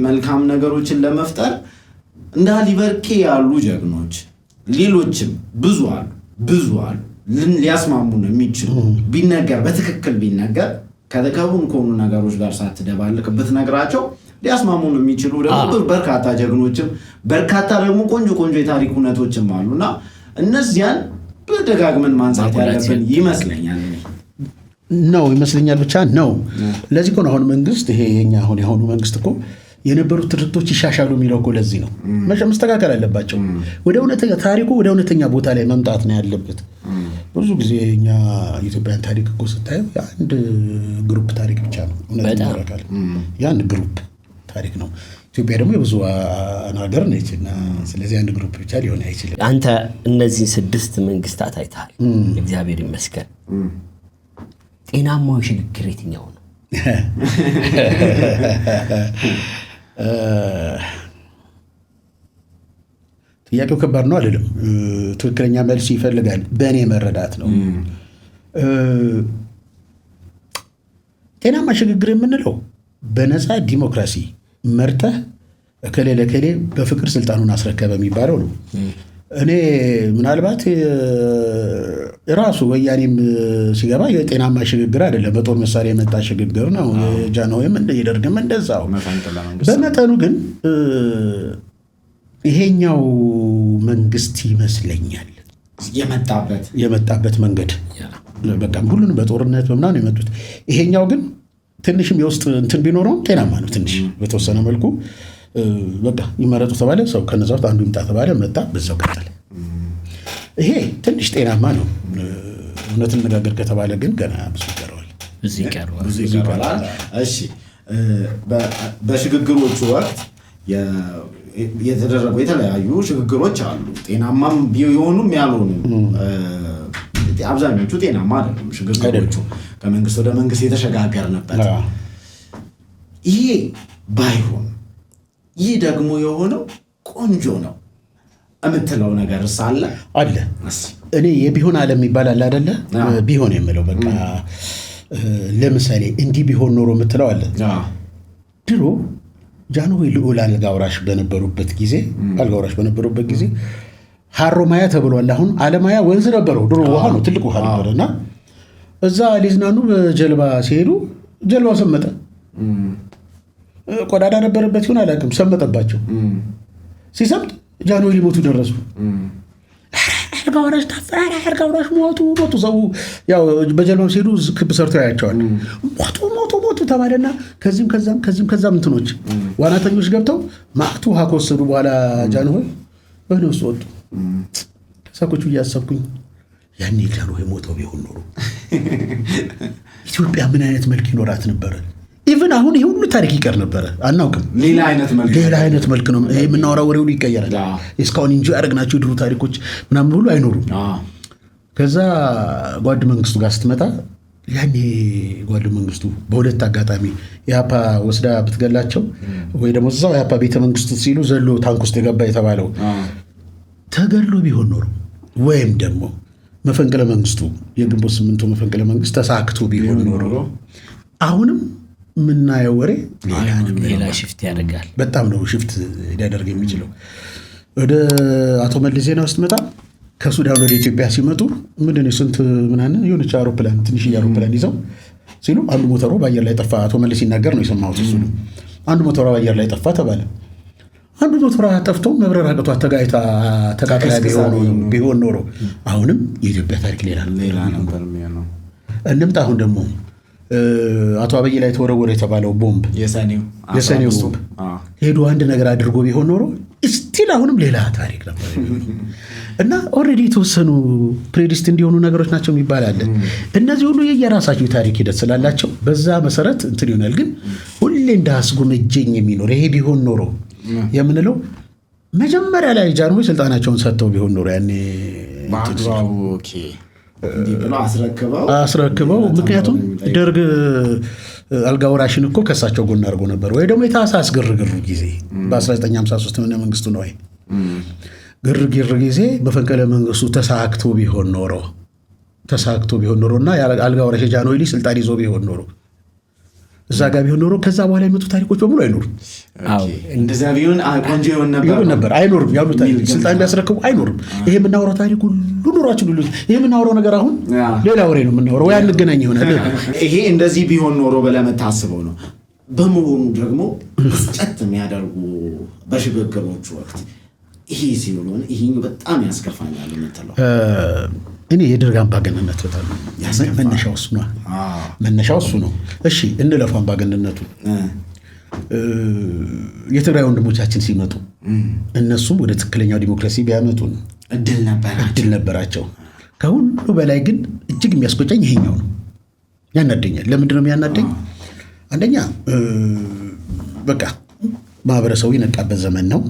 መልካም ነገሮችን ለመፍጠር እንደ አሊበርኬ ያሉ ጀግኖች ሌሎችም ብዙ አሉ ሊያስማሙን የሚችሉ ቢነገር በትክክል ቢነገር ከሁን ከሆኑ ነገሮች ጋር ሳትደባልቅ ብትነግራቸው ሊያስማሙን የሚችሉ ደግሞ በርካታ ጀግኖችም በርካታ ደግሞ ቆንጆ የታሪክ እውነቶችም አሉና እነዚያን በደጋግመን ማንሳት ያለብን ይመስለኛል ብቻ ነው። ለዚህ እኮ ነው አሁን መንግስት ይሄ የኛ አሁን የሆኑ መንግስት እኮ የነበሩት ትርክቶች ይሻሻሉ የሚለው እኮ ለዚህ ነው። መስተካከል አለባቸው። ወደ እውነተኛ ታሪኩ ወደ እውነተኛ ቦታ ላይ መምጣት ነው ያለበት። ብዙ ጊዜ እኛ ኢትዮጵያን ታሪክ እኮ ስታየው የአንድ ግሩፕ ታሪክ ብቻ ነው። የአንድ ግሩፕ ታሪክ ነው። ኢትዮጵያ ደግሞ የብዙ ሀገር ነች እና ስለዚህ አንድ ግሩፕ ብቻ ሊሆን አይችልም። አንተ እነዚህ 6 መንግስታት አይተሃል። እግዚአብሔር ይመስገን። ጤናማው ሽግግር የትኛው ነው? ጥያቄው ከባድ ነው አይደለም። ትክክለኛ መልስ ይፈልጋል። በእኔ መረዳት ነው ጤናማ ሽግግር የምንለው በነፃ ዲሞክራሲ መርጠህ እከሌ ለከሌ በፍቅር ስልጣኑን አስረከበ የሚባለው ነው። እኔ ምናልባት ራሱ ወያኔም ሲገባ የጤናማ ሽግግር አይደለም፣ በጦር መሳሪያ የመጣ ሽግግር ነው። ጃንሆይም የደርግም እንደዛው። በመጠኑ ግን ይሄኛው መንግስት ይመስለኛል የመጣበት መንገድ በቃ ሁሉንም በጦርነት በምናምን የመጡት። ይሄኛው ግን ትንሽም የውስጥ እንትን ቢኖረው ጤናማ ነው። ትንሽ በተወሰነ መልኩ በቃ ይመረጡ ተባለ፣ ሰው ከነዛ ውስጥ አንዱ ይምጣ ተባለ፣ መጣ፣ በዛው ቀጠለ። ይሄ ትንሽ ጤናማ ነው። እውነትን ነጋገር ከተባለ ግን ገና ብዙ ይቀረዋል። ብዙ ይቀራል። እሺ፣ በሽግግሮቹ ወቅት የተደረጉ የተለያዩ ሽግግሮች አሉ። ጤናማም ቢሆኑም ያልሆኑም አብዛኞቹ ጤናማ አይደሉም ሽግግሮቹ። ከመንግስት ወደ መንግስት የተሸጋገርንበት ይሄ ባይሆን ይህ ደግሞ የሆነው ቆንጆ ነው የምትለው ነገር ሳለ አለ። እኔ የቢሆን ዓለም ይባላል አይደለ? ቢሆን የምለው በቃ ለምሳሌ እንዲህ ቢሆን ኖሮ የምትለው አለ። ድሮ ጃንሆይ ልዑል አልጋ ወራሽ በነበሩበት ጊዜ ሀሮማያ ተብሏል። አሁን አለማያ ወንዝ ነበረው፣ ድሮ ውሃ ነው፣ ትልቅ ውሃ ነበር እና እዛ ሊዝናኑ በጀልባ ሲሄዱ ጀልባው ሰመጠ። ቆዳዳ ነበረበት ይሁን አላውቅም፣ ሰመጠባቸው። ሲሰምጥ ጃንሆይ ሊሞቱ ደረሱ። አልጋ ወራሽ ታፈረ፣ አልጋ ወራሽ ሞቱ። ሰው ያው በጀልባው ሲሄዱ ክብ ሰርተው ያያቸዋል። ሞቱ ተባለና ከዚህም ከዛም እንትኖች ዋናተኞች ገብተው ማዕቱ ውሃ ከወሰዱ በኋላ ጃንሆይ በነሱ ወጡ። ከሳኮቹ እያሰብኩኝ ያኔ ጃንሆይ ሞተው ቢሆን ኖሮ ኢትዮጵያ ምን አይነት መልክ ይኖራት ነበረ? ኢቭን አሁን ይሄ ሁሉ ታሪክ ይቀር ነበረ፣ አናውቅም። ሌላ አይነት መልክ ነው የምናወራው፣ ወሬ ሁሉ ይቀየራል። እስካሁን እንጂ ያደረግናቸው የድሮ ታሪኮች ምናምን ሁሉ አይኖሩም። ከዛ ጓድ መንግስቱ ጋር ስትመጣ ያኔ ጓድ መንግስቱ በሁለት አጋጣሚ የአፓ ወስዳ ብትገላቸው ወይ ደግሞ እዛው የአፓ ቤተ መንግስቱ ሲሉ ዘሎ ታንክ ውስጥ የገባ የተባለው ተገሎ ቢሆን ኖሮ ወይም ደግሞ መፈንቅለ መንግስቱ የግንቦት 8 መፈንቅለ መንግስት ተሳክቶ ቢሆን ኖሮ አሁንም ምናየው ወሬ ሌላ ሽፍት ያደርጋል። በጣም ነው ሽፍት ሊያደርግ የሚችለው። ወደ አቶ መለስ ዜናዊ ውስጥ መጣ። ከሱዳን ወደ ኢትዮጵያ ሲመጡ ምንድነው ስንት ምናምን የሆነች አውሮፕላን ትንሽ አውሮፕላን ይዘው ሲሉ አንዱ ሞተሩ በአየር ላይ ጠፋ። አቶ መለስ ሲናገር ነው የሰማሁት። እሱ ነው አንዱ ሞተሩ በአየር ላይ ጠፋ ተባለ። አንዱ ሞተሩ ጠፍቶ መብረር አቅቷት ተጋይታ ተቃጥላ ቢሆን ኖሮ አሁንም የኢትዮጵያ ታሪክ ሌላ ነበር የሚሆነው። እንምጣ አሁን ደግሞ አቶ አብይ ላይ ተወረወረ የተባለው ቦምብ የሰኔው ቦምብ ሄዶ አንድ ነገር አድርጎ ቢሆን ኖሮ ስቲል አሁንም ሌላ ታሪክ ነበር እና ኦልሬዲ የተወሰኑ ፕሬዲስት እንዲሆኑ ነገሮች ናቸው የሚባል። እነዚህ ሁሉ የየራሳቸው ታሪክ ሂደት ስላላቸው በዛ መሰረት እንትን ይሆናል። ግን ሁሌ እንዳስጎመጀኝ የሚኖር ይሄ ቢሆን ኖሮ የምንለው መጀመሪያ ላይ ጃንሆይ ስልጣናቸውን ሰጥተው ቢሆን ኖሮ ያኔ አስረክበው። ምክንያቱም ደርግ አልጋ ወራሽን እኮ ከሳቸው ጎን አድርጎ ነበር። ወይ ደግሞ የታህሳስ ግርግር ጊዜ በ1953 ምን መንግስቱ ነው ግርግር ጊዜ በፈንቅለ መንግስቱ ተሳክቶ ቢሆን ኖሮ እና አልጋ ወራሽ ጃንሆይ ልጅ ስልጣን ይዞ ቢሆን ኖሮ እዛ ጋር ቢሆን ኖሮ ከዛ በኋላ የመጡ ታሪኮች በሙሉ አይኖሩም። እንደዛ ቢሆን ቆንጆ ይሆን ነበር። አይኖርም፣ ያሉ ስልጣን ቢያስረክቡ አይኖርም። ይሄ የምናወራው ታሪክ ሁሉ ኑሯችን ሁሉ ይሄ የምናወራው ነገር አሁን ሌላ ወሬ ነው የምናወራው፣ ወይ አንገናኝ ይሆናል። ይሄ እንደዚህ ቢሆን ኖሮ ብለህ የምታስበው ነው። በመሆኑ ደግሞ ጸጥ የሚያደርጉ በሽግግሮቹ ወቅት ይሄ ሲሆን ይሄኛው በጣም ያስከፋኛል የምትለው እኔ የደርግ አምባገነንነት በጣም መነሻው እሱ ነው። እሺ እንለፈው አምባገነንነቱ። የትግራይ ወንድሞቻችን ሲመጡ እነሱም ወደ ትክክለኛው ዲሞክራሲ ቢያመጡን እድል ነበራቸው። ከሁሉ በላይ ግን እጅግ የሚያስቆጨኝ ይሄኛው ነው። ያናደኛል። ለምንድን ነው የሚያናደኝ? አንደኛ በቃ ማህበረሰቡ የነቃበት ዘመን ነው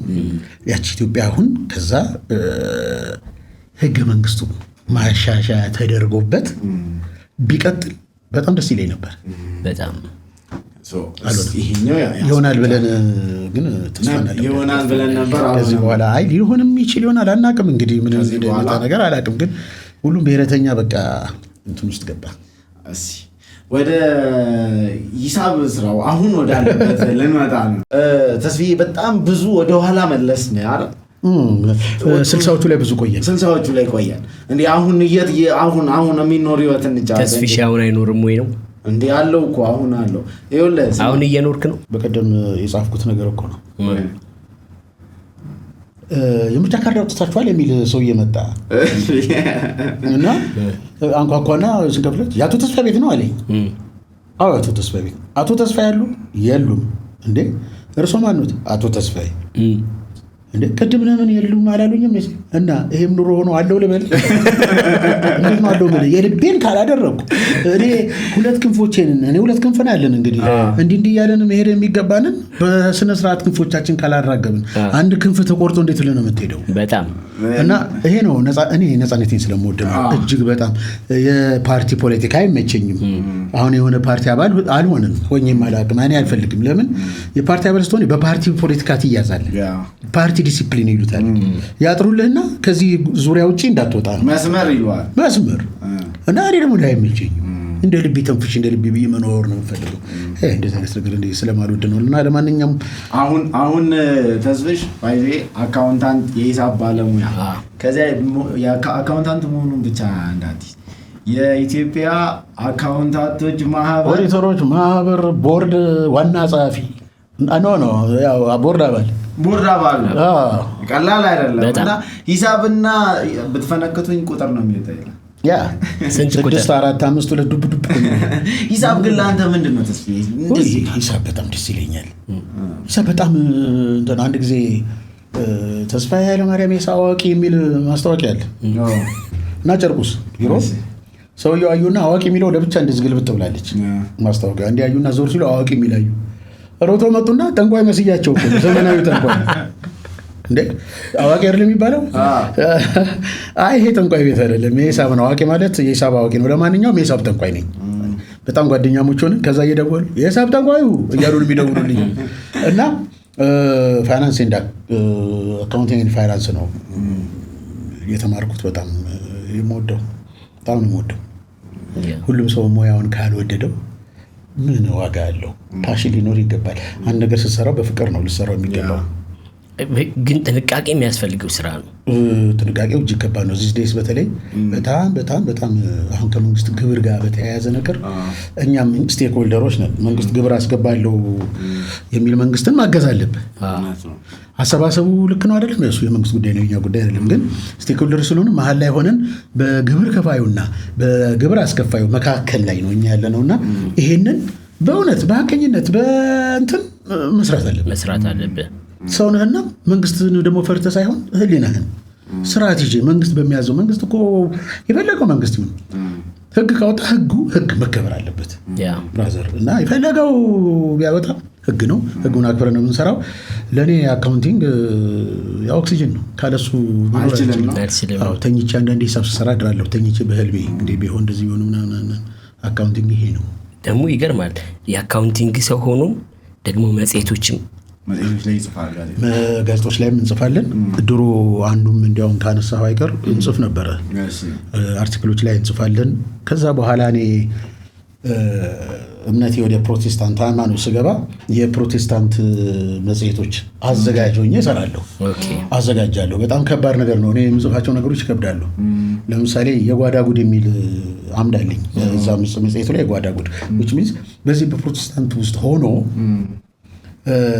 ያቺ ኢትዮጵያ። አሁን ከዛ ህገ መንግስቱ ማሻሻያ ተደርጎበት ቢቀጥል በጣም ደስ ይለኝ ነበር። በጣም ይሆናል ብለን ግን ተስፋ ነበር። ከዚህ በኋላ አይ ሊሆንም ይችል ይሆናል አናቅም። እንግዲህ ምን እንደሚመጣ ነገር አላቅም። ግን ሁሉም ብሔረተኛ በቃ እንትን ውስጥ ገባ። ወደ ሂሳብ ስራው አሁን ወዳለበት ልንመጣ ነው። ተስፋዬ በጣም ብዙ ወደኋላ መለስ ነው አይደል? ስልሳዎቹ ላይ ብዙ ቆየን። ስልሳዎቹ ላይ ቆየን። እንዴ አሁን አሁን የሚኖር ህይወት እንጫወት። ተስፋዬ አሁን አይኖርም ወይ ነው እንዴ? አለው እኮ አሁን አለው። ይኸውልህ አሁን እየኖርክ ነው። በቀደም የጻፍኩት ነገር እኮ ነው። የምርጫ ካርድ አውጥታችኋል የሚል ሰው እየመጣ እና አንኳኳና ስንከፍለት የአቶ ተስፋ ቤት ነው አለኝ። አዎ አቶ ተስፋ ቤት። አቶ ተስፋ ያሉ የሉም እንዴ? እርሶ ማኑት? አቶ ተስፋዬ እንዴ? ቅድም ለምን የሉም አላሉኝም? እና ይሄም ኑሮ ሆኖ አለው ልበል? እንዴት ነው አለው ልበል? የልቤን ካላደረኩ እኔ ሁለት ክንፎችን አለን እንግዲህ እንዲህ እያለን መሄድ የሚገባንን በስነ ስርዓት ክንፎቻችን ካላራገብን አንድ ክንፍ ተቆርጦ እንዴት ብለህ ነው የምትሄደው? በጣም እና ይሄ ነው እኔ ነፃነቴን ስለምወድ ነው እጅግ በጣም። የፓርቲ ፖለቲካ አይመቸኝም። አሁን የሆነ ፓርቲ አባል አልሆንም፣ ሆኜም አላውቅም። እኔ አልፈልግም። ለምን የፓርቲ አባል ስትሆን በፓርቲ ፖለቲካ ትያዛለህ። ፓርቲ ዲሲፕሊን ይሉታል። ያጥሩልህና ከዚህ ዙሪያ ውጭ እንዳትወጣ ነው መስመር ይሏል። መስመር እና እኔ ደግሞ አይመቸኝም። እንደ ልቤ ተንፍሽ እንደ ልቤ ብዬ መኖር ነው የምፈልገው። እንደዚህ አይነት ነገር እንደ ስለማልወድ ነው። እና ለማንኛውም አሁን ተስፍሽ ባይዜ አካውንታንት የሂሳብ ባለሙያ ከዚያ አካውንታንት መሆኑን ብቻ እንዳትይ የኢትዮጵያ አካውንታንቶች ማህበር ኦዲተሮች ማህበር ቦርድ ዋና ጸሐፊ ነው ያው ቦርድ አባል ቀላል አይደለም። እና ሂሳብና ብትፈነክቱኝ ቁጥር ነው የሚወጣው። ያ 6 4 5 2 ዱብ ሂሳብ ግን ለአንተ ምንድን ነው ተስፋዬ? ሂሳብ በጣም ደስ ይለኛል። ሂሳብ በጣም እንትን አንድ ጊዜ ተስፋዬ ኃይለማርያም የሂሳብ አዋቂ የሚል ማስታወቂያ አለ እና ጨርቁስ ቢሮ ሰውየው አዩና አዋቂ የሚለው ለብቻ እንደዚህ ግልብጥ ብላለች ማስታወቂያ። እንዲህ አዩና ዞር ሲሉ አዋቂ የሚላዩ ሮቶ መጡና ጠንቋይ መስያቸው እኮ ዘመናዊ ጠንቋይ እንዴ አዋቂ አይደለም የሚባለው? አይ ይሄ ጠንቋይ ቤት አይደለም፣ የሂሳብ ነው። አዋቂ ማለት የሂሳብ አዋቂ ነው። ለማንኛውም የሂሳብ ጠንቋይ ነኝ። በጣም ጓደኛሞች ሆነን ከዛ እየደወሉ የሂሳብ ጠንቋዩ እያሉ የሚደውሉልኝ እና ፋይናንስ ኤንድ አካውንቲንግ ፋይናንስ ነው የተማርኩት። በጣም የምወደው በጣም ነው የምወደው። ሁሉም ሰው ሙያውን ካልወደደው ምን ዋጋ አለው? ፓሽን ሊኖር ይገባል። አንድ ነገር ስትሰራው በፍቅር ነው ልትሰራው የሚገባው። ግን ጥንቃቄ የሚያስፈልገው ስራ ነው። ጥንቃቄው እጅግ ከባድ ነው። እዚህ ዴስ በተለይ በጣም አሁን ከመንግስት ግብር ጋር በተያያዘ ነገር እኛም ስቴክ ሆልደሮች ነን። መንግስት ግብር አስገባለሁ የሚል መንግስትን ማገዝ አለብህ። አሰባሰቡ ልክ ነው አይደለም? እሱ የመንግስት ጉዳይ ነው፣ የኛ ጉዳይ አይደለም። ግን ስቴክ ሆልደር ስለሆነ መሀል ላይ ሆነን በግብር ከፋዩና በግብር አስከፋዩ መካከል ላይ ነው እኛ ያለ ነውና ይሄንን በእውነት በሀቀኝነት በእንትን መስራት አለብህ። ሰውነህና መንግስትን ደግሞ ፈርተ ሳይሆን ህሊናህን ስርዓት ይዤ መንግስት በሚያዘው መንግስት እኮ የፈለገው መንግስት ይሁን ህግ ካወጣ ህግ መከበር አለበት ብራዘር። እና የፈለገው ቢያወጣ ህግ ነው፣ ህጉን አክብረን ነው የምንሰራው። ለእኔ አካውንቲንግ ኦክሲጅን ነው፣ ካለሱ ተኝቼ አንዳንዴ ሂሳብ ስሰራ እድራለሁ። ተኝቼ በህልሜ እንግዲህ ቢሆን እንደዚህ ቢሆኑ ምናምን። አካውንቲንግ ይሄ ነው። ደግሞ ይገርማል። የአካውንቲንግ ሰው ሆኖም ደግሞ መጽሔቶችም ጋዜጦች ላይም እንጽፋለን። ድሮ አንዱም እንዲያውም ካነሳሁ አይቀር እንጽፍ ነበረ፣ አርቲክሎች ላይ እንጽፋለን። ከዛ በኋላ እኔ እምነቴ ወደ ፕሮቴስታንት ሃይማኖት ስገባ የፕሮቴስታንት መጽሔቶች አዘጋጅ ሆኜ እሰራለሁ፣ አዘጋጃለሁ። በጣም ከባድ ነገር ነው። እኔ የምጽፋቸው ነገሮች ይከብዳሉ። ለምሳሌ የጓዳ ጉድ የሚል አምድ አለኝ እዛ መጽሔቱ ላይ የጓዳ ጉድ which means በዚህ በፕሮቴስታንት ውስጥ ሆኖ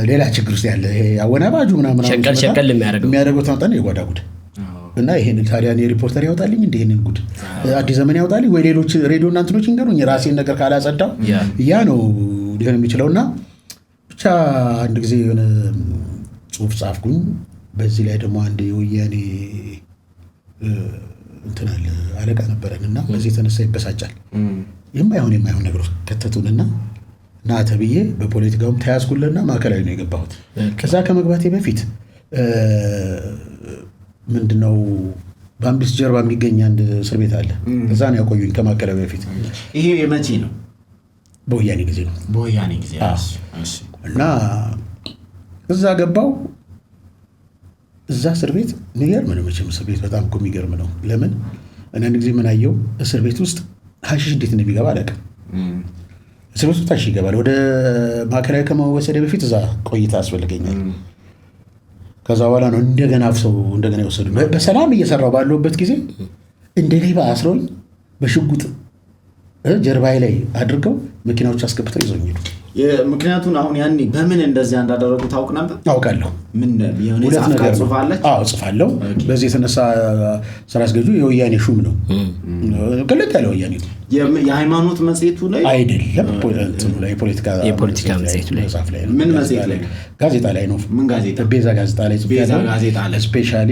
ሌላ ችግር ውስጥ ያለ ይሄ አወናባጁ ምናምን ሸቀል የሚያደርገው ታንጣን የጓዳ ጉድ እና ይሄን ታዲያን የሪፖርተር ያወጣልኝ እንደ ይሄንን ጉድ አዲስ ዘመን ያወጣልኝ ወይ ሌሎች ሬዲዮ እና እንትኖች ይንገሩኝ። ራሴን ነገር ካላጸዳው ያ ነው ሊሆን የሚችለውና ብቻ ብቻ አንድ ጊዜ የሆነ ጽሁፍ ጻፍኩኝ። በዚህ ላይ ደግሞ አንድ የወያኔ እንትን አለ አለቃ ነበረን እና በዚህ የተነሳ ይበሳጫል። የማይሆን ነገሮች ከተቱንና ና ተብዬ በፖለቲካውም ተያዝኩልና ማዕከላዊ ነው የገባሁት። ከዛ ከመግባቴ በፊት ምንድነው በአምቢስ ጀርባ የሚገኝ አንድ እስር ቤት አለ። እዛ ነው ያቆዩኝ ከማዕከላዊ በፊት። ይሄ የመቼ ነው? በወያኔ ጊዜ ነው። በወያኔ ጊዜ እና እዛ ገባው። እዛ እስር ቤት የሚገርም ነው መቼም እስር ቤት በጣም እኮ የሚገርም ነው። ለምን አንዳንድ ጊዜ ምን አየው እስር ቤት ውስጥ ሀሺሽ እንዴት እንደሚገባ አላውቅም። እስር ቤት ውስጥ ሀሺሽ ይገባል። ወደ ማዕከላዊ ከመወሰደ በፊት እዛ ቆይታ ያስፈልገኛል። ከዛ በኋላ ነው እንደገና አፍሰው እንደገና ይወሰዱ። በሰላም እየሰራው ባለሁበት ጊዜ እንደ ሌባ አስረውኝ በሽጉጥ ጀርባዬ ላይ አድርገው መኪናዎች አስገብተው ይዘውኝ ሄዱ። ምክንያቱም አሁን ያኔ በምን እንደዚህ እንዳደረጉ ታውቅ ነበር? አውቃለሁ። ምን የሆነ ጽፋለች? አዎ ጽፋለሁ። በዚህ የተነሳ ስራ አስገጁ የወያኔ ሹም ነው። ገለጥ ያለ ወያኔ ነው። የሃይማኖት መጽሔቱ ላይ አይደለም፣ የፖለቲካ መጽሔቱ ላይ መጽሐፍ ላይ ነው። ምን መጽሔት ላይ? ጋዜጣ ላይ ነው። ምን ጋዜጣ? ቤዛ ጋዜጣ ላይ ስፔሻሊ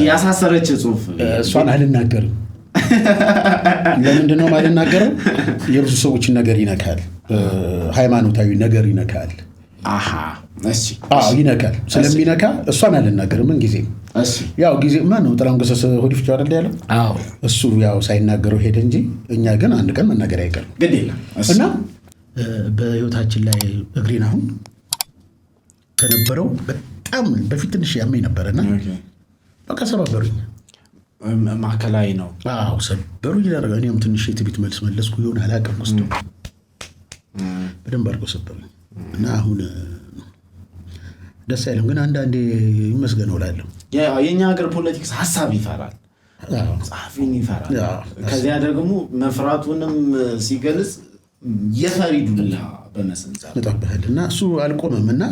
ያሳሰረች ጽሁፍ እሷን አልናገርም። ለምንድነው ማልናገረው? የብዙ ሰዎችን ነገር ይነካል፣ ሃይማኖታዊ ነገር ይነካል። ይነካል። ስለሚነካ እሷን አልናገርም። ምን ጊዜ ያው ጊዜ ማን ነው ጥላሁን ገሰሰ ሆዲፍ አይደል ያለው? እሱ ያው ሳይናገረው ሄደ እንጂ እኛ ግን አንድ ቀን መናገር አይቀርም እና በህይወታችን ላይ እግሬን አሁን ከነበረው በጣም በፊት ትንሽ ያመኝ ነበርና በቃ ሰባበሩኝ። ማዕከላዊ ነው። ሰበሩኝ። እኔም ትንሽ የትቢት መልስ መለስኩ ይሆን አላውቅም። ውስጥ በደንብ አድርገው ሰበሩኝ እና አሁን ደስ አይልም፣ ግን አንዳንዴ ይመስገነው እላለሁ። የኛ ሀገር ፖለቲክስ ሀሳብ ይፈራል፣ ጸሐፊን ይፈራል። ከዚያ ደግሞ መፍራቱንም ሲገልጽ የፈሪ ዱላ በመሰንዘር መጣበህል እና እሱ አልቆመም እና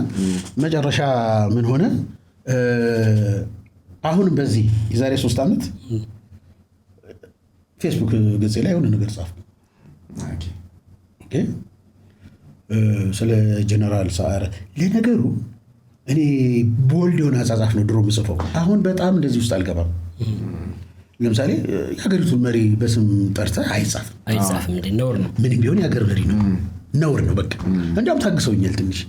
መጨረሻ ምን ሆነ? አሁንም በዚህ የዛሬ 3 ዓመት ፌስቡክ ገጽ ላይ የሆነ ነገር ጻፍኩ። ስለ ጀነራል ሰዓረ። ለነገሩ እኔ ቦልድ የሆነ አጻጻፍ ነው ድሮ የምጽፈው። አሁን በጣም እንደዚህ ውስጥ አልገባም። ለምሳሌ የሀገሪቱን መሪ በስም ጠርተህ አይጻፍም። ነውር ነው። ምንም ቢሆን የሀገር መሪ ነው፣ ነውር ነው። በቃ እንዲያውም ታግሰውኛል ትንሽ።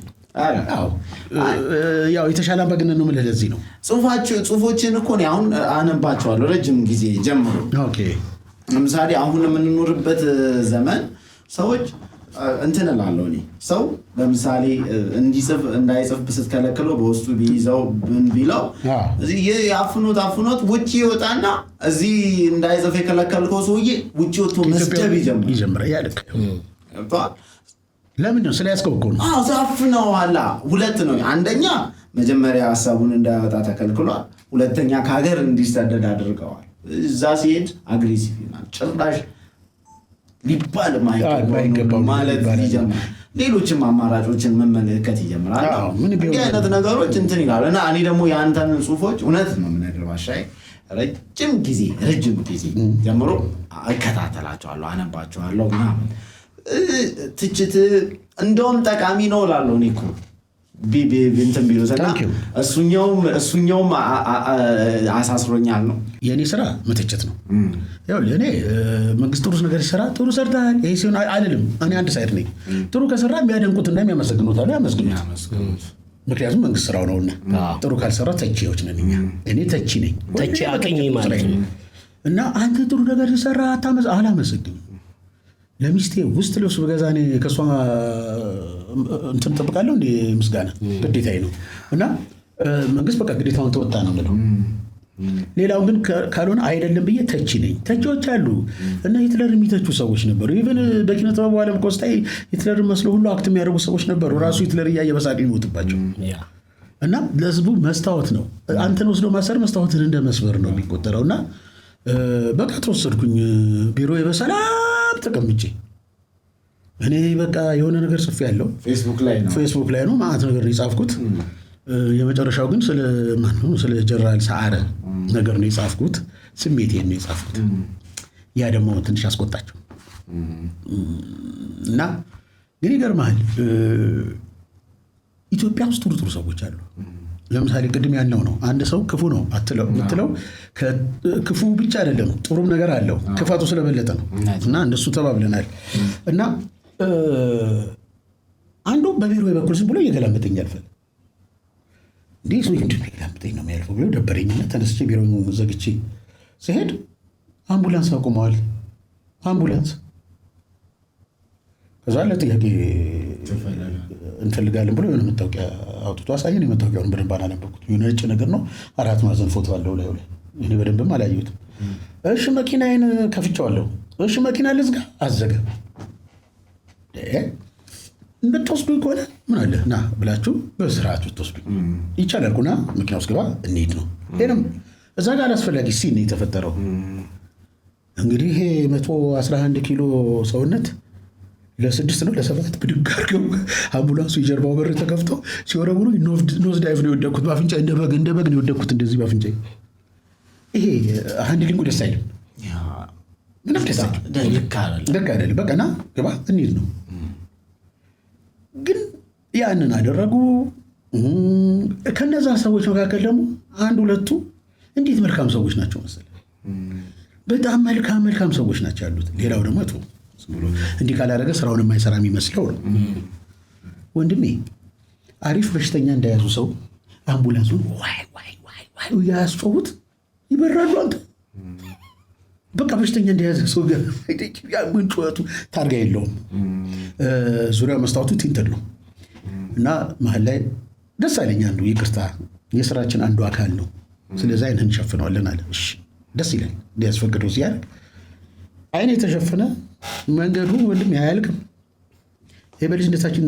ያው የተሻለ አምባገነን ነው የምልህ ለዚህ ነው። ጽሁፎችን እኮ እኔ አሁን አነባቸዋለሁ ረጅም ጊዜ ጀምሮ። ለምሳሌ አሁን የምንኖርበት ዘመን ሰዎች እንትን እላለሁ እኔ ሰው ለምሳሌ እንዲጽፍ እንዳይጽፍ ስትከለክለው በውስጡ ቢይዘው ቢለው እዚህ አፍኖት ውጪ ይወጣና እዚህ እንዳይጽፍ የከለከልከው ሰውዬ ውጪ ወጥቶ መስደብ ይጀምራል። ያልክ ለምን ነው ስለያዝከው እኮ ነው። ዛፍነው ኋላ ሁለት ነው። አንደኛ መጀመሪያ ሀሳቡን እንዳያወጣ ተከልክሏል። ሁለተኛ ከሀገር እንዲሰደድ አድርገዋል። እዛ ሲሄድ አግሬሲቭ ይሆናል። ጭራሽ ሊባል ማይገባው ማለት ይጀምራል። ሌሎችም አማራጮችን መመልከት ይጀምራል። እንዲህ አይነት ነገሮች እንትን ይላሉ እና እኔ ደግሞ የአንተን ጽሁፎች እውነት ነው የምነግርህ ባሻይ ረጅም ጊዜ ጀምሮ እከታተላቸዋለሁ፣ አነባቸዋለሁ ምናምን። ትችት እንደውም ጠቃሚ ነው እላለሁ እኔ እኮ እንትን ቢሉትና እሱኛውም አሳስሮኛል ነው። የእኔ ስራ መተቸት ነው። ያው ለእኔ መንግስት ጥሩ ነገር ሲሰራ ጥሩ ሰርተሃል ይሄ ሲሆን አልልም። እኔ አንድ ሳይድ ነኝ። ጥሩ ከሰራ የሚያደንቁትና የሚያመሰግኑት አሉ፣ ያመስግኑት። ምክንያቱም መንግስት ስራው ነውና። ጥሩ ካልሰራ ተቺዎች ነን እኛ። እኔ ተቺ ነኝ፣ ተቺ አቀኝ ማለት ነው። እና አንተ ጥሩ ነገር ሲሰራ አላመሰግንም። ለሚስቴ ውስጥ ልብስ በገዛ እኔ ከእሷ እንትን ጠብቃለሁ እንደ ምስጋና ግዴታዬ ነው። እና መንግስት በቃ ግዴታውን ተወጣ ነው የምለው። ሌላው ግን ካልሆነ አይደለም ብዬ ተቺ ነኝ። ተቺዎች አሉ እና ሂትለር የሚተቹ ሰዎች ነበሩ። ኢቨን በኪነ ጥበቡ ዓለም ኮስታይ ሂትለር መስሎ ሁሉ አክት የሚያደርጉ ሰዎች ነበሩ። ራሱ ሂትለር እያየ በሳቅ ይሞትባቸው እና ለህዝቡ መስታወት ነው። አንተን ወስዶ ማሰር መስታወትን እንደ መስበር ነው የሚቆጠረው። እና በቃ ተወሰድኩኝ ቢሮ በሰላም ተቀምጬ እኔ በቃ የሆነ ነገር ጽፌ ያለው ፌስቡክ ላይ ነው ማለት ነገር ነው የጻፍኩት። የመጨረሻው ግን ስለ ጀነራል ሰዓረ ነገር ነው የጻፍኩት። ስሜቴን ነው የጻፍኩት። ያ ደግሞ ትንሽ አስቆጣቸው እና ግን ይገርማል ኢትዮጵያ ውስጥ ጥሩ ሰዎች አሉ። ለምሳሌ ቅድም ያልነው ነው አንድ ሰው ክፉ ነው የምትለው ክፉ ብቻ አይደለም ጥሩም ነገር አለው፣ ክፋቱ ስለበለጠ ነው። እና እንደሱ ተባብለናል። እና አንዱ በቢሮ በኩል ዝም ብሎ እየገላመጠኝ ያልፋል። እንዲህ ሰው እየገላመጠኝ ነው የሚያልፈው ብሎ ደበረኝና ተነስቼ ቢሮ ዘግቼ ሲሄድ አምቡላንስ አቁመዋል። አምቡላንስ ከዛ ለጥያቄ እንፈልጋለን ብሎ የሆነ መታወቂያ አውጥቶ አሳየን። የመታወቂያውን በደንብ አላነበብኩት። የሆነ ነጭ ነገር ነው፣ 4 ማዕዘን ፎቶ አለው ላይ እኔ በደንብም አላየሁትም። እሺ መኪናዬን ከፍቼዋለሁ። እሺ መኪና ልዝጋ፣ አዘጋ። እንድትወስዱኝ ከሆነ ምን አለ ና ብላችሁ በስርዓት ብትወስዱኝ ይቻላል። ኩና መኪና ውስጥ ግባ እንሂድ ነው። ይሄንም እዛ ጋር አላስፈላጊ ሲን የተፈጠረው እንግዲህ ይሄ 111 ኪሎ ሰውነት ለ6 ነው ለ7 ብድግ አድርገው አምቡላንሱ የጀርባው በር ተከፍቶ ሲወረውሩ ኖዝ ዳይቭ ነው የወደኩት። በአፍንጫ እንደ በግ ነው የወደኩት፣ እንደዚህ በአፍንጫ። ይሄ ሃንድሊንጉ ደስ አይልም፣ ምንም ደስ አይልም፣ ልክ አይደለም። በቃ ና ግባ እንሂድ ነው። ግን ያንን አደረጉ። ከነዛ ሰዎች መካከል ደግሞ አንድ ሁለቱ እንዴት መልካም ሰዎች ናቸው መሰለህ፣ በጣም መልካም ሰዎች ናቸው ያሉት። ሌላው ደግሞ እንዲህ ካላደረገ ስራውን የማይሰራ የሚመስለው ነው። ወንድሜ አሪፍ በሽተኛ እንደያዙ ሰው አምቡላንሱን ዋይ ያስጮሁት ይበራሉ። አንተ በቃ በሽተኛ እንደያዘ ሰው ምን ጩኸቱ ታርጋ የለውም። ዙሪያው መስታወቱ ቲንተድ ነው እና መሀል ላይ ደስ አለኝ። አንዱ ይቅርታ የስራችን አንዱ አካል ነው፣ ስለዚህ አይንህን እንሸፍነዋለን አለ። እሺ ደስ ይላል። እንዲያስፈቅደው ሲያደርግ አይን የተሸፈነ መንገዱ ወንድም አያልቅም። በልጅነታችን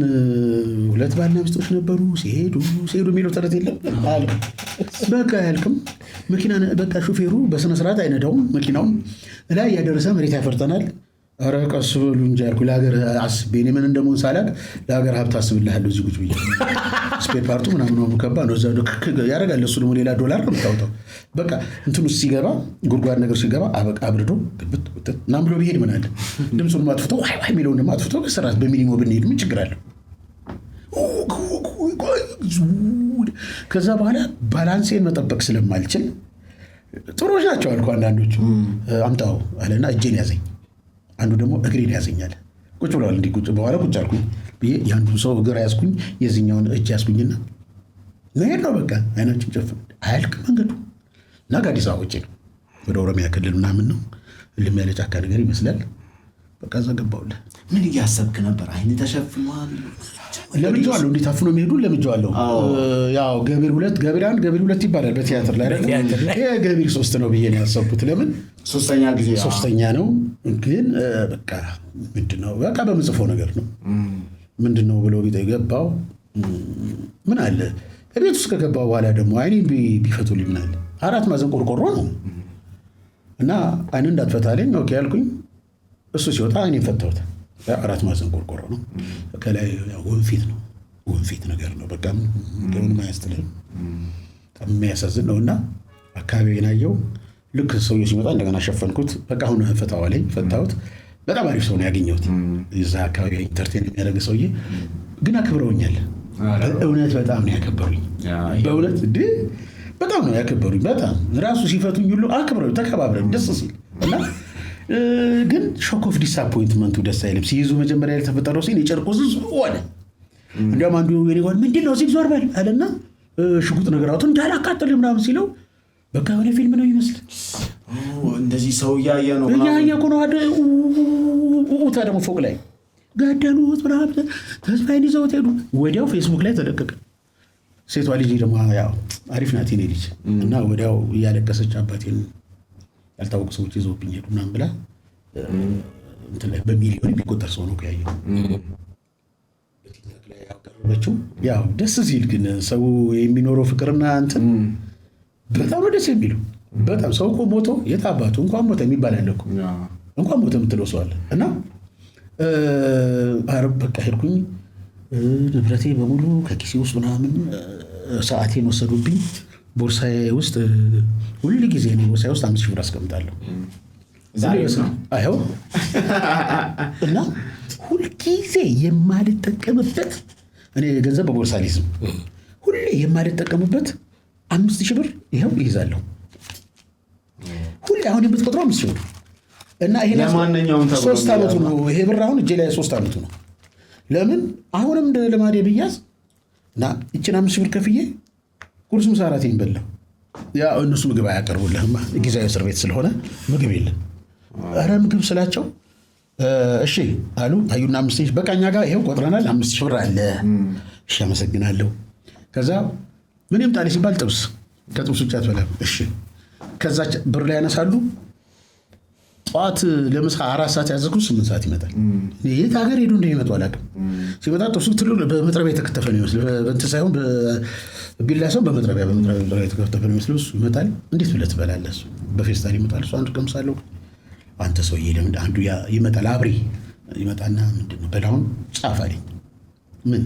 2 ባልና ሚስቶች ነበሩ፣ ሲሄዱ የሚለው ተረት የለም። በቃ አያልቅም። መኪና በቃ ሹፌሩ በስነ ስርዓት አይነዳውም። መኪናውን ላይ ያደረሰ መሬት ያፈርጠናል። ኧረ ቀስ በሉ እንጂ አልኩ። ለሀገር አስቤ እኔ ምን እንደምሆን ሳላቅ ለሀገር ሀብት አስብልሃለሁ እዚህ ቁጭ ብዬ። ስፔር ፓርቱ ምናምን ከባድ ነው፣ እዛ ያደርጋል። እሱ ደግሞ ሌላ $1 ነው የምታወጣው። በቃ እንትን ውስጥ ሲገባ ጉድጓድ ነገር ሲገባ አብርዶ ምናምን ብሎ ቢሄድ ምን አለ ድምፁን ማጥፍቶ ዋይ የሚለውን ማጥፍቶ በስርዓት በሚኒሞ ብንሄድ ምን ችግር አለው? ከዛ በኋላ ባላንሴን መጠበቅ ስለማልችል ጥሩዎች ናቸው አልኩ። አንዳንዶቹ አምጣው አለና እጄን ያዘኝ፣ አንዱ ደግሞ እግሬን ያዘኛል። ቁጭ ብለዋል። እንዲህ ቁጭ በኋላ ቁጭ አልኩኝ ብዬ የአንዱ ሰው እግር ያዝኩኝ፣ የዚህኛውን እጅ ያዝኩኝና መሄድ ነው በቃ። አይናችን ጨፍን አያልቅ መንገዱ እና ከአዲስ አበባ ውጭ ነው፣ ወደ ኦሮሚያ ክልል ምናምን ነው። እልም ያለ ጫካ ነገር ይመስላል። በቃ እዛ ገባሁልህ። ምን እያሰብክ ነበር? አይን ተሸፍኗል። ለምጄዋለሁ፣ እንዴት አፍኖ የሚሄዱ ለምጄዋለሁ። ያው ገቢር 1 ገቢር 2 ይባላል በቲያትር ላይ አይደል? ይሄ ገቢር 3 ነው ብዬ ነው ያሰብኩት። ለምን ሶስተኛ ነው። ግን በቃ ምንድነው በቃ በምጽፈው ነገር ነው። ምንድነው ብሎ ገባው። ምን አለ ቤት ውስጥ ከገባው በኋላ ደግሞ አይኔን ቢፈቱልኝ ምን አለ። 4 ማዕዘን ቆርቆሮ ነው እና አይኔን እንዳትፈታልኝ ኦኬ ያልኩኝ። እሱ ሲወጣ አይኔን ፈታሁት። 4 ማዕዘን ቆርቆሮ ነው፣ ከላይ ወንፊት ነገር ነው። በቃ ምንም አያስትልም። በጣም የሚያሳዝን ነው። እና አካባቢውን አየው። ልክ ሰውዬው ሲመጣ እንደገና ሸፈንኩት። በቃ አሁን ፈታው አለኝ፣ ፈታሁት። በጣም አሪፍ ሰው ነው ያገኘሁት፣ እዛ አካባቢ ኢንተርቴን የሚያደርግ ሰውዬ። ግን አክብረውኛል። እውነት በጣም ነው ያከበሩኝ። በእውነት በጣም ነው ያከበሩኝ። በጣም ራሱ ሲፈቱኝ ሁሉ አክብረው ተከባብረን ደስ ሲል እና ግን ሾክ ኦፍ ዲስአፖይንትመንቱ ደስ አይልም። ሲይዙ መጀመሪያ የተፈጠረው ሲል የጨርቁ ዝዝ ሆነ። እንዲያውም አንዱ የኔ ምንድን ነው እዚህ ዞር በል አለና ሽጉጥ ነገር አውጥቶ እንዳላቃጥል ምናምን ሲለው በቃ የሆነ ፊልም ነው ይመስል እንደዚህ ሰው እያየ ነው ኡታ ደግሞ ፎቅ ላይ ገደሉት ምናምን ተስፋዬን ይዘውት ሄዱ። ወዲያው ፌስቡክ ላይ ተለቀቀ። ሴቷ ልጅ ደግሞ ያው አሪፍ ናት የኔ ልጅ እና ወዲያው እያለቀሰች አባቴን ያልታወቁ ሰዎች ይዘውብኝ ሄዱ ምናምን ብላ እንትን ላይ በሚሊዮን የሚቆጠር ሰው ነው ያየው። በቲክቶክ ላይ ያቀረበችው ያው ደስ ሲል ግን ሰው የሚኖረው ፍቅርና እንትን በጣም ነው ደስ የሚለው። በጣም ሰው እኮ ሞቶ የት አባቱ እንኳን ሞተ የሚባል አለ እኮ እንኳን ሞተ የምትለው ሰው አለ። እና በቃ ሄድኩኝ። ንብረቴ በሙሉ ከኪሴ ውስጥ ምናምን ሰዓቴን ወሰዱብኝ። ቦርሳዬ ውስጥ ሁል ጊዜ እኔ ቦርሳዬ ውስጥ 5,000 ብር አስቀምጣለሁ። እና ሁልጊዜ የማልጠቀምበት እኔ ገንዘብ በቦርሳ አልይዝም። ሁሌ የማልጠቀምበት 5,000 ብር ይኸው ይይዛለሁ። ሁሌ አሁን የምትቆጥረው 5,000 ብር እና ይሄ ለማንኛውም 3 ዓመቱ ነው። ይሄ ብር አሁን እጄ ላይ 3 ዓመቱ ነው። ለምን አሁንም እንደ ልማዴ ብያዝ እና እችን 5,000 ብር ከፍዬ ቁርስ ምሳ እራቴን በላሁ። ያ እነሱ ምግብ አያቀርቡልህም፣ ጊዜያዊ እስር ቤት ስለሆነ ምግብ የለም። ኧረ ምግብ ስላቸው እሺ አሉ። አዩና 5,000 በቃ እኛ ጋር ይኸው ቆጥረናል 5,000 ብር አለ። እሺ አመሰግናለሁ። ከዛ ምን ይምጣልህ ሲባል ጥብስ፣ ከጥብስ ውጭ አትበላም። እሺ ከዛ ብር ላይ ያነሳሉ። ጠዋት ለምሳ 4 ሰዓት ያዘዝኩት 8 ሰዓት ይመጣል። የት ሀገር ሄዱ እንደሚመጡ አላውቅም። ሲመጣ ጥብሱ በመጥረቢያ የተከተፈ ነው ይመስል፣ በእንትን ሳይሆን በቢላ ሳይሆን በመጥረቢያ የተከተፈ ነው ይመስል። እሱ ይመጣል። እንዴት ብለህ ትበላለህ? እሱ በፌስታል ይመጣል። እሱ አንዱ ቀምሳለሁ። አንተ ሰውዬ ለምን አንዱ ይመጣል? አብሬ ይመጣና ምንድን ነው በላሁን ጻፍ አለኝ። ምን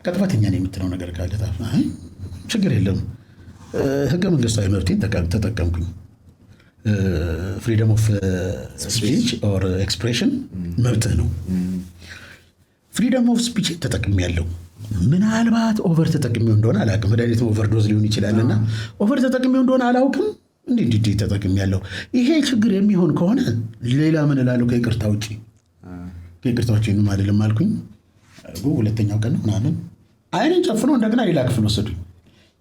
ከጥፋተኛ ነው የምትለው ነገር ካለ ጻፍ። አይ ችግር የለም ህገ መንግስታዊ መብቴን ተጠቀምኩኝ። ፍሪደም ኦፍ ስፒች ኦር ኤክስፕሬሽን መብትህ ነው። ፍሪደም ኦፍ ስፒች ተጠቅሜያለሁ። ምናልባት ኦቨር ተጠቅሜው እንደሆነ አላውቅም። መድኃኒት ኦቨርዶዝ ሊሆን ይችላልና ኦቨር ተጠቅሜው እንደሆነ አላውቅም። እንዲህ ተጠቅሜያለሁ። ይሄ ችግር የሚሆን ከሆነ ሌላ ምን እላለሁ? ከይቅርታ ውጭ ምንም አይደለም አልኩኝ። ሁለተኛው ቀን ምናምን አይኔን ጨፍኖ እንደገና ሌላ ክፍል ወሰዱኝ።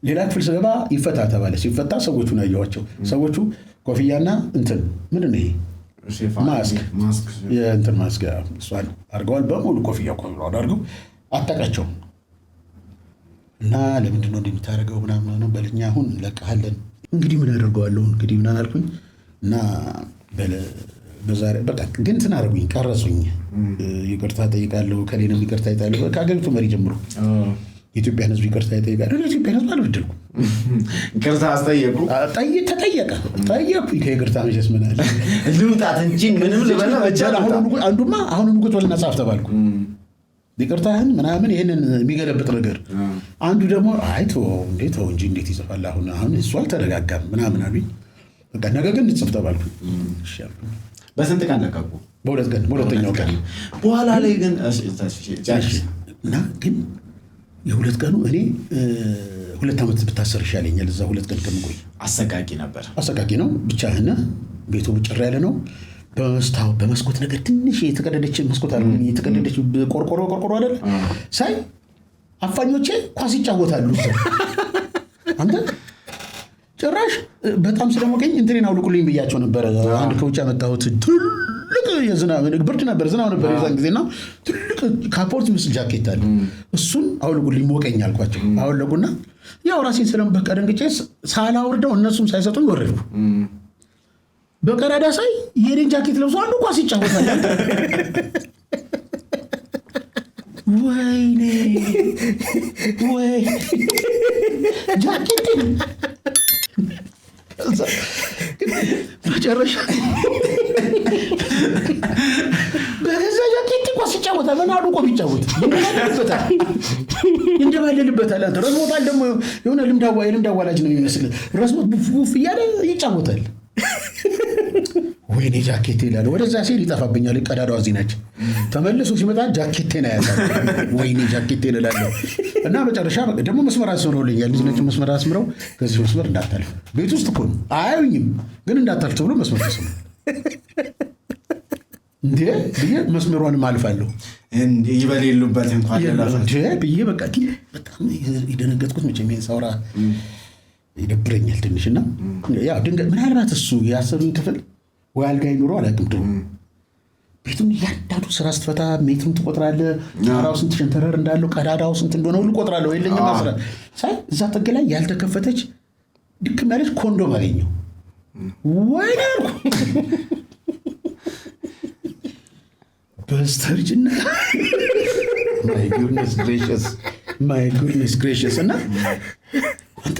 ሌላ ክፍል ስገባ ይፈታ ተባለ። ሲፈታ ሰዎቹን አየኋቸው። ሰዎቹ ኮፍያና እንትን ምንድን ነው ይሄ ማስክ የእንትን ማስክ እሷን አድርገዋል። በሙሉ ኮፍያ አድርገው አታውቃቸውም። እና ለምንድን ነው እንደምታደርገው ምናምን በልኛ አሁን እንለቅሃለን። እንግዲህ ምን አደርገዋለሁ እንግዲህ ምናምን አልኩኝ እና በዛሬ በቃ ግን እንትን አደረጉኝ፣ ቀረጹኝ። ይቅርታ ጠይቃለሁ፣ ከሌንም ይቅርታ ይጣለሁ። ከአገሪቱ መሪ ጀምሮ የኢትዮጵያን ሕዝብ ይቅርታ ይጠይቃል። የኢትዮጵያን ሕዝብ አልበደልኩም። ይቅርታ አስጠየቁ። ጠየቁኝ። ከይቅርታ መቼስ ምን አለ ልውጣት እንጂ ምንም ልበላ አንዱማ አሁንም ቁጭ በልና ጻፍ ተባልኩ። ይቅርታህን ምናምን ይሄንን የሚገለብጥ ነገር። አንዱ ደግሞ አይ ተው እንጂ እንዴት ይጽፋል አሁን እሱ አልተረጋጋም ምናምን አሉኝ። በቃ ነገ ግን እንጽፍ ተባልኩ። እሺ አልኩኝ። በስንት ቀን ለቀቁ? በሁለት ቀን። በሁለተኛው ቀን በኋላ ላይ ግን እና ግን የሁለት ቀኑ እኔ 2 ዓመት ብታሰር ይሻለኛል። እዛ 2 ቀን ከምቆይ። አሰቃቂ ነበር። አሰቃቂ ነው። ብቻህን ቤቱ ጭር ያለ ነው። በመስኮት ነገር ትንሽ የተቀደደች መስኮት አለ። የተቀደደች ቆርቆሮ አይደለ ሳይ አፋኞቼ ኳስ ይጫወታሉ። አንተ ጭራሽ በጣም ስለሞቀኝ እንትኔን አውልቁልኝ ብያቸው ነበረ። አንድ ከውጭ ያመጣሁት ትልቅ የዝናብ ብርድ ነበር፣ ዝናብ ነበር የዛን ጊዜና ትልቅ ካፖርት ምስል ጃኬት አለ። እሱን አውልቁልኝ ሞቀኝ አልኳቸው። አወለቁና ያው ራሴን ስለምበቃ ደንግጬ ሳላውርደው እነሱም ሳይሰጡኝ ወረድኩ። በቀዳዳ ሳይ የኔን ጃኬት ለብሶ አንዱ ኳስ ይጫወታል። ወይኔ ጃኬት መጨረሻ በገዛ ጃኬት ኳስ ይጫወታል። ምን አሉ ቆም ይጫወት እንደባለልበታል። አንተ ረስሞታል። ደግሞ የሆነ የልምድ አዋላጅ ነው የሚመስል ረስሞት ቡፍ እያለ ይጫወታል። ወይኔ ጃኬቴ ይላል። ወደዛ ሲል ይጠፋብኛል። ቀዳዳዋ እዚህ ናቸው። ተመልሶ ሲመጣ ጃኬቴን አያታል። ወይኔ ጃኬቴን እላለሁ እና መጨረሻ ደግሞ መስመር አስምረውልኛል። ልጅ ነጭ መስመር አስምረው ከዚህ መስመር እንዳታልፍ፣ ቤት ውስጥ እኮ ነው አያዩኝም፣ ግን እንዳታልፍ ተብሎ መስመር ተስመ እንዴ ብዬ መስመሯንም አልፋለሁ ይበሌሉበት እንኳን ብዬ በቃ ግን በጣም የደነገጥኩት መቼም ይሄን ሳውራ ይደብረኛል ትንሽና ያው ድንገት ምናልባት እሱ ያሰሩኝ ክፍል ወይ አልጋ ይኑሮ አላውቅም። ድሮ ቤቱን ያንዳንዱ ስራ ስትፈታ ሜትሩን ትቆጥራለህ። ጣራው ስንት ሸንተረር እንዳለው ቀዳዳው ስንት እንደሆነ ሁሉ ቆጥራለሁ። የለኝም ማስራ ሳይ እዛ ጥግ ላይ ያልተከፈተች ድክም ያለች ኮንዶም አገኘሁ። ወይኔ አልኩ በስተርጅና ማይ ጉድነስ ግሬሽስ እና አንተ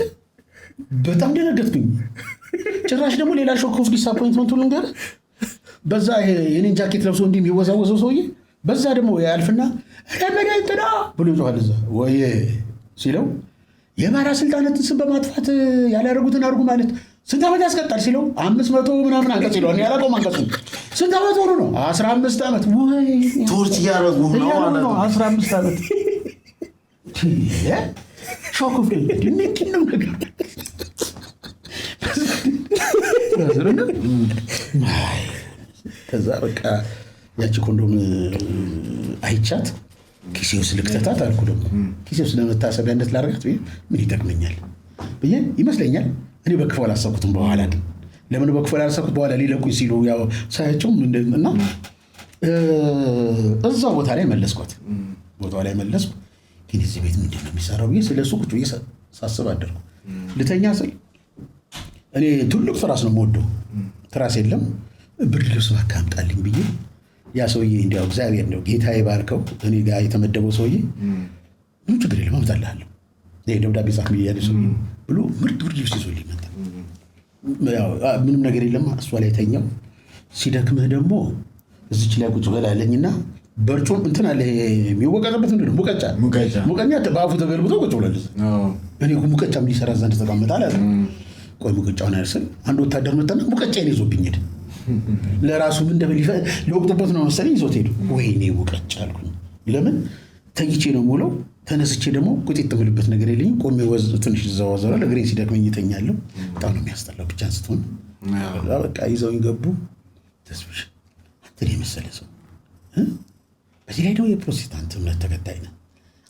በጣም ደነገጥኩኝ። ጭራሽ ደግሞ ሌላ ሾክ ኦፍ ዲስአፖይንትመንት ልንገርህ። በዛ የኔን ጃኬት ለብሶ እንዲህ የሚወዛወዘው ሰውዬ በዛ ደግሞ ያልፍና ረመዳንትና ብሎ ይጮሃል። እዛ ወይ ሲለው የባለስልጣናትን ስም በማጥፋት ያላደረጉትን አድርጉ ማለት ስንት ዓመት ያስቀጣል ሲለው 500 ምናምን አንቀጽ ይለዋል። ያላቀውም አንቀጽ ስንት ዓመት ሆኖ ነው? 15 ዓመት። ወይ ቶርች እያደረጉ ነው 15 ዓመት ሾክ ምንድን ነው ነገር ከዛ በቃ ያቺ ኮንዶም አይቻት ኪሴ ውስጥ ልክተታት አልኩ። ደግሞ ኪሴ ውስጥ ለመታሰቢያነት ላደርጋት ምን ይጠቅመኛል ብዬ ይመስለኛል። እኔ በክፉ አላሰብኩትም። በኋላ ግን ለምን በክፉ አላሰብኩት? በኋላ ሊለቁኝ ሲሉ ያው ሳያቸው እና እዛ ቦታ ላይ መለስኳት። ቦታው ላይ መለስኩ። ግን እዚህ ቤት ምንድን ነው የሚሰራው ብዬ ስለሱ ቁጭ ብዬ ሳስብ አደርኩ። ልተኛ ስል እኔ ትልቅ ትራስ ነው የምወደው። ትራስ የለም ብርድ ልብስ እባክህ አምጣልኝ ብዬ ያ ሰውዬ እንዲያው እግዚአብሔር ነው ጌታ ይባርከው እኔ ጋር የተመደበው ሰውዬ ምንም ችግር የለም አምጣልሃለሁ ደብዳቤ ጻፍ ብያለሁ ሰውዬ ብሎ ምርጥ ብርድ ልብስ ይዞልኝ መጣ። ምንም ነገር የለም እሷ ላይ ተኛው። ሲደክምህ ደግሞ እዚች ላይ ቁጭ በል አለኝና በርጩም እንትን አለ የሚወቀጥበት ምንድን ነው ሙቀኛ በአፉ ተገልብቶ ቁጭ ብሏል። እኔ ሙቀጫ ሊሰራ ዘንድ ተቀመጠ አለ። ቆይ ሙቀጫውን አያርስል አንድ ወታደር መጣና ሙቀጫዬን ይዞብኝ ሄደ። ለራሱ ምን እንደበል ሊወቅጥበት ነው መሰለኝ ይዞት ሄዱ። ወይኔ ሙቀጫ አልኩኝ። ለምን ተኝቼ ነው የምውለው። ተነስቼ ደግሞ ቁጢጥ የምልበት ነገር የለኝም። ቆሜ ወዝ ትንሽ ይዘዋወራል። እግሬን ሲደክመኝ እተኛለሁ። በጣም ነው የሚያስጠላው። ብቻ ስትሆን በቃ ይዘውኝ ገቡ። ተስብሽ አንተን የመሰለ ሰው በዚህ ላይ ደግሞ የፕሮቴስታንት እምነት ተከታይ ነህ።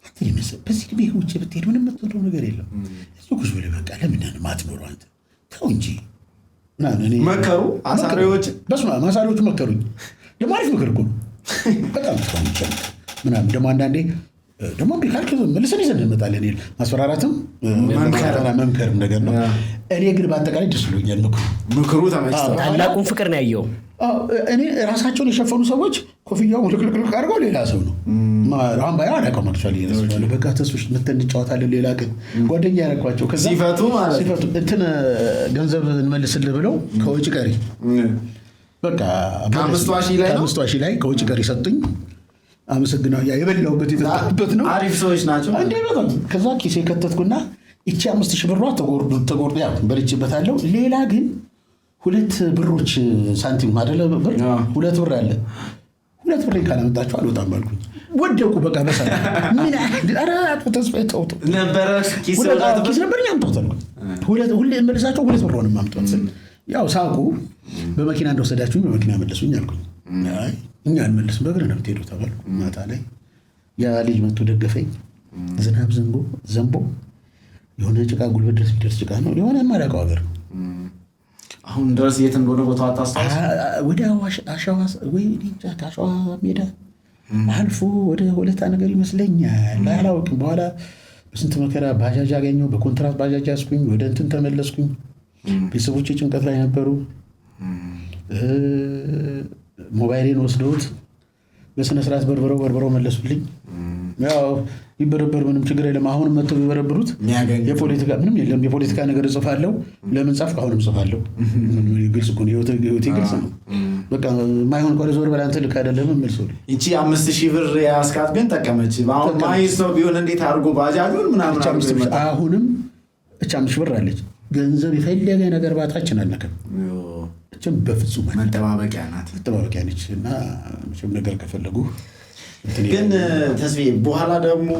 አንተን የመሰለ በዚህ ግቢ ውጭ ብትሄድ ምንም የምትወደው ነገር የለም። እሱ ኩሽ ብለህ በቃ ለምን ማትኖረው አንተ ተው እንጂ መከሩ። አሳሪዎች ማሳሪዎቹ መከሩኝ። ደግሞ አሪፍ ምክር እኮ ነው በጣም ምናምን ደግሞ አንዳንዴ ደግሞ ካልክ መልሰን ይዘን እንመጣለን። ማስፈራራትም መምከርም ነገር ነው። እኔ ግን በአጠቃላይ ደስ ብሎኛል። ምክሩ ተመችቶኛል። ታላቁን ፍቅር ነው ያየው። እኔ ራሳቸውን የሸፈኑ ሰዎች ኮፍያውን ልቅልቅልቅ አድርገው ሌላ ሰው ነው አሁን ባያ አላውቀውም። አክቹዋሊ በቃ ተስፎች መተን እንጫወታለን። ሌላ ግን ጓደኛ ያደረኳቸው ሲፈቱ እንትን ገንዘብ እንመልስልህ ብለው ከውጭ ቀሪ በቃ ከ5,000 ላይ ከውጭ ቀሪ ሰጡኝ። አመሰግናው የበላሁበት የተጣበት ነው። አሪፍ ሰዎች ናቸው እንዴ በጣም። ከዛ ኪሴ ከተትኩና እቺ 5,000 ብሯ ተጎርዶ ያው በልቼበታለሁ። ሌላ ግን 2 ብሮች ሳንቲም አይደለ ብር 2 ብር አለ። 2 ብር ካላመጣችሁ አልወጣም አልኩኝ። ወደቁ በቃ በሰላ ምን አረ አጥቶ ተስፋ ተውቶ ነበር ኪስ ነበር ያምጣው ሁሌ መልሳቸው 2 ብር ነው ማምጣት ስል ያው ሳቁ። በመኪና እንደወሰዳችሁኝ በመኪና መለሱኝ አልኩኝ። አይ እኛ አንመልስም በእግር ነው የምትሄዱት ተባልኩ። ማታ ላይ ያ ልጅ መጥቶ ደገፈኝ። ዝናብ ዘንቦ የሆነ ጭቃ ጉልበት ድረስ የሚደርስ ጭቃ ነው የሆነ የማላውቀው ሀገር አሁን ድረስ የት እንደሆነ ቦታው አታስታውስ? ወደ አሸዋ ወይ ከአሸዋ ሜዳ አልፎ ወደ ሆለታ ነገር ይመስለኛል አላውቅም። በኋላ በስንት መከራ ባጃጅ አገኘው። በኮንትራት ባጃጅ ያስኩኝ። ወደ እንትን ተመለስኩኝ። ቤተሰቦቼ ጭንቀት ላይ ነበሩ። ሞባይሌን ወስደውት በስነ ስርዓት በርበረው መለሱልኝ። ያው ይበረበር ምንም ችግር የለም። አሁንም መጥተው ቢበረብሩት የፖለቲካ ምንም የለም። የፖለቲካ ነገር እጽፋለሁ። ለምን ጻፍክ? አሁንም እጽፋለሁ። ግልጽ እኮ ነው። ህይወቴ ግልጽ ነው። በቃ ማይሆን ቆለ ዞር በላንተ ልክ አይደለም መልሶልኝ። እቺ 5,000 ብር ያስካት ግን ጠቀመች። አሁን ማይስ ነው ቢሆን እንዴት አድርጎ ባጃጁን ምናምን አሁንም እቺ 5,000 ብር አለች። ገንዘብ የፈለገ ነገር ባታችን አልነከም። እቺም በፍጹም መጠባበቂያ ናት። መጠባበቂያ ነች። እና ምንም ነገር ከፈለጉ ግን ተስፋ በኋላ ደግሞ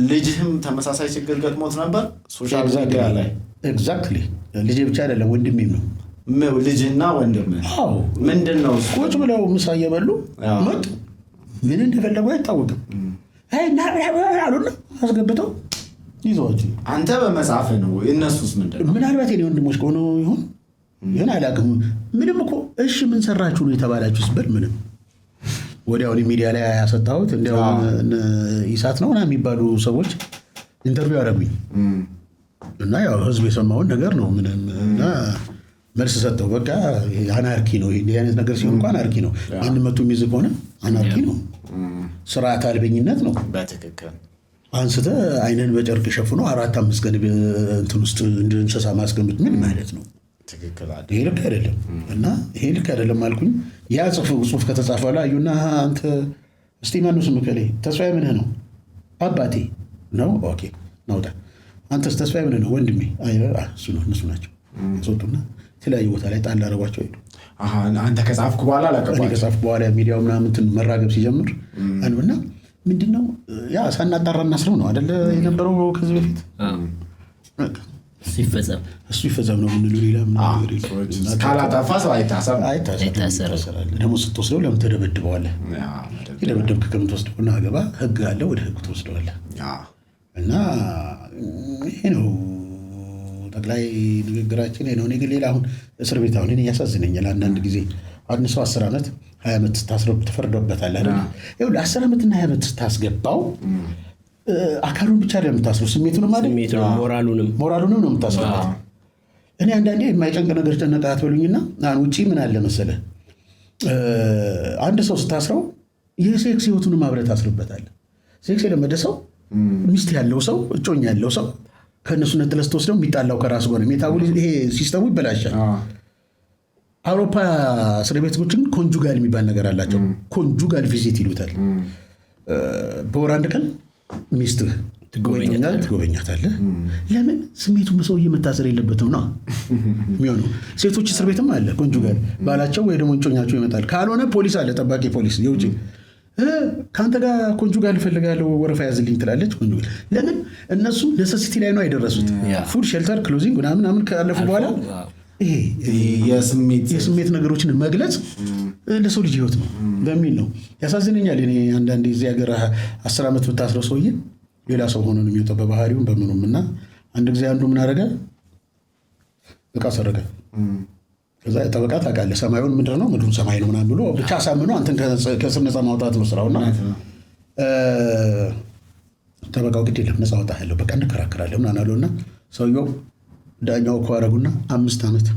ልጅህም ተመሳሳይ ችግር ገጥሞት ነበር ሶሻል ሚዲያ ላይ። ኤግዛክትሊ ልጄ ብቻ አይደለም ወንድሜም ነው። ልጅና ወንድም ምንድን ነው ቁጭ ብለው ምሳ እየበሉ መጡ። ምን እንደፈለጉ አይታወቅም። አሉና አስገብተው ይዘዋቸው። አንተ በመጽሐፍ ነው እነሱስ ምንድን ነው? ምናልባት የኔ ወንድሞች ከሆነ ይሆን አላውቅም። ምንም እኮ እሺ ምን ሰራችሁ ነው የተባላችሁ ስበል ምንም ወዲያውኑ ሚዲያ ላይ ያሰጣሁት። እንዲያውም ኢሳት ነው ምናምን የሚባሉ ሰዎች ኢንተርቪው አደረጉኝ እና ያው ህዝብ የሰማውን ነገር ነው ምንም እና መልስ ሰጠው። በቃ አናርኪ ነው ይሄ አይነት ነገር ሲሆን እንኳን አናርኪ ነው። ይህን መቶ የሚይዝ ከሆነ አናርኪ ነው፣ ስርዓት አልበኝነት ነው። በትክክል አንስተህ አይንን በጨርቅ ሸፍኖ 4-5 ቀን እንትን ውስጥ እንደ እንስሳ ማስቀመጥ ምን ማለት ነው? ይሄ ልክ አይደለም እና ይሄ ልክ አይደለም አልኩኝ። ያ ጽሁፍ ከተጻፈ ላይ አዩና አንተ እስቲ ማን ነው ስምህ? ከላይ ተስፋዬ ምንህ ነው? አባቴ ነው። ኦኬ ናውጣ። አንተስ ተስፋዬ ምንህ ነው? ወንድሜ። አይ እሱ ነው። እነሱ ናቸው። ሶቱና የተለያዩ ቦታ ላይ ጣል አደረጓቸው ሄዱ። አንተ ከጻፍኩ በኋላ አላቀባኝ ከጻፍኩ በኋላ ሚዲያው ምናምን እንትን መራገብ ሲጀምር አንብና ምንድነው ያ ሳናጣራ እናስረው ነው አይደለ የነበረው ከዚህ በፊት እሱ ይፈጸም ነው የምንለው። ሌላ ካላጠፋ ሰው አይታሰርም። ደግሞ ስትወስደው ለምን ተደበድበዋለህ? የደበደብክ ከምትወስደው እና ገባ ህግ አለ፣ ወደ ህግ ትወስደዋለህ። እና ይሄ ነው ጠቅላይ ንግግራችን ነው። እኔ ግን ሌላ አሁን እስር ቤት አሁን ያሳዝነኛል አንዳንድ ጊዜ አንድ ሰው 10 ዓመት 20 ዓመት ስታስረው ተፈርዶበታል አይደል? ይኸውልህ 10 ዓመትና 20 ዓመት ስታስገባው አካሉን ብቻ ነው የምታስረው፣ ስሜቱንም አይደል ሞራሉንም ነው የምታስረው። እኔ አንዳንዴ የማይጨንቅ ነገር ጨነቃ አትበሉኝና ውጪ ምን አለ መሰለህ አንድ ሰው ስታስረው የሴክስ ህይወቱንም አብረህ ታስርበታለህ። ሴክስ የለመደ ሰው ሚስት ያለው ሰው እጮኛ ያለው ሰው ከእነሱ ነጥለህ ስትወስደው የሚጣላው ከራሱ ጋር ነው። ሜታቦሊዝም ይሄ ሲስተሙ ይበላሻል። አውሮፓ እስር ቤቶችን ኮንጁጋል የሚባል ነገር አላቸው። ኮንጁጋል ቪዚት ይሉታል። በወር አንድ ቀን ሚስትህ ትጎበኛታለህ። ለምን? ስሜቱን ሰው እየመታሰር የለበትም ነው የሚሆነው። ሴቶች እስር ቤትም አለ ኮንጁጋል፣ ባላቸው ወይ ደግሞ እጮኛቸው ይመጣል። ካልሆነ ፖሊስ አለ፣ ጠባቂ ፖሊስ የውጭ ከአንተ ጋር ኮንጁጋል እፈልጋለሁ ወረፋ ያዝልኝ ትላለች። ኮንጁጋል ለምን? እነሱ ነሰሲቲ ላይ ነው አይደረሱት። ፉድ ሼልተር ክሎዚንግ ምናምን ካለፉ በኋላ ይሄ የስሜት ነገሮችን መግለጽ ለሰው ልጅ ህይወት ነው በሚል ነው። ያሳዝነኛል። እኔ አንዳንዴ እዚህ ሀገር 10 ዓመት ብታስረው ሰውዬ ሌላ ሰው ሆኖ ነው የሚወጣው በባህሪውም በምኑም። እና አንድ ጊዜ አንዱ ምን አደረገ? እቃ ሰረቀ። ከዛ ጠበቃ ታውቃለህ፣ ሰማዩን ምድር ነው ምድሩን ሰማይ ነው ምናምን ብሎ ብቻ አሳምኖ አንተን ከስር ነፃ ማውጣት ነው ስራውና ጠበቃው ግድ የለም ነፃ አወጣለሁ በቃ እንከራከራለን ምናምን አለውና ሰውየው ዳኛው ኮረጉና 5 ዓመት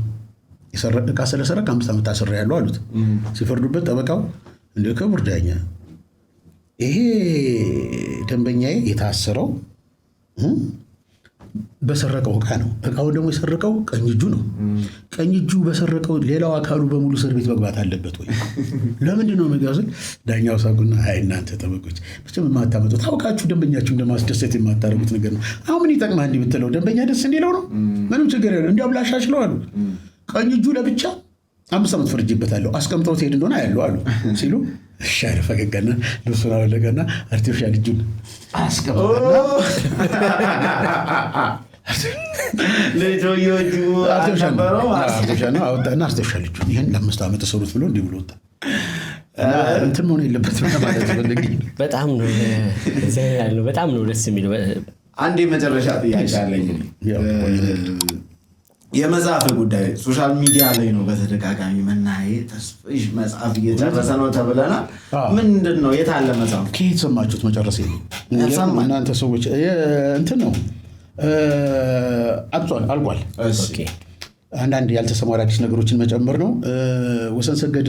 እቃ ስለሰረቀ 5 ዓመት ታስሬያለሁ አሉት። ሲፈርዱበት ጠበቃው እንደ ክቡር ዳኛ ይሄ ደንበኛዬ የታሰረው በሰረቀው እቃ ነው። እቃውን ደግሞ የሰረቀው ቀኝ እጁ ነው። ቀኝ እጁ በሰረቀው ሌላው አካሉ በሙሉ እስር ቤት መግባት አለበት ወይ? ለምንድን ነው መጋዘን? ዳኛው ሳቁና አይ እናንተ ጠበቆች ብቻ የማታመጡት ታውቃችሁ ደንበኛችሁ እንደማስደሰት የማታረጉት ነገር ነው። አሁን ምን ይጠቅማል እንዲህ ብትለው ደንበኛ ደስ እንዲለው ነው። ምንም ችግር የለም እንዲያው ላሻሽለው አሉ። ቀኝ እጁ ለብቻ 5 ዓመት ፈርጄበታለሁ አስቀምጠው ትሄድ እንደሆነ አያለው አሉ ሲሉ ሻር ፈገገና ልብሱን አወለቀና አርቲፊሻል እጁን አስቀምጠና አርቲፊሻል እጁን ይህን ለ5 ዓመት ሰሩት ብሎ እንዲህ ብሎ ወጣ። እንትን መሆን የለበትም ማለት ፈልግ። በጣም ነው ደስ የሚለው። አንድ የመጨረሻ ጥያቄ አለኝ። የመጽሐፍ ጉዳይ ሶሻል ሚዲያ ላይ ነው በተደጋጋሚ መናሄ ተስፋሽ መጽሐፍ እየጨረሰ ነው ተብለናል። ምንድን ነው የታለ መጽሐፍ? ከየት ሰማችሁት? መጨረሴ እናንተ ሰዎች እንትን ነው አልቋል። አንዳንድ ያልተሰሙ አዳዲስ ነገሮችን መጨመር ነው። ወሰን ሰገድ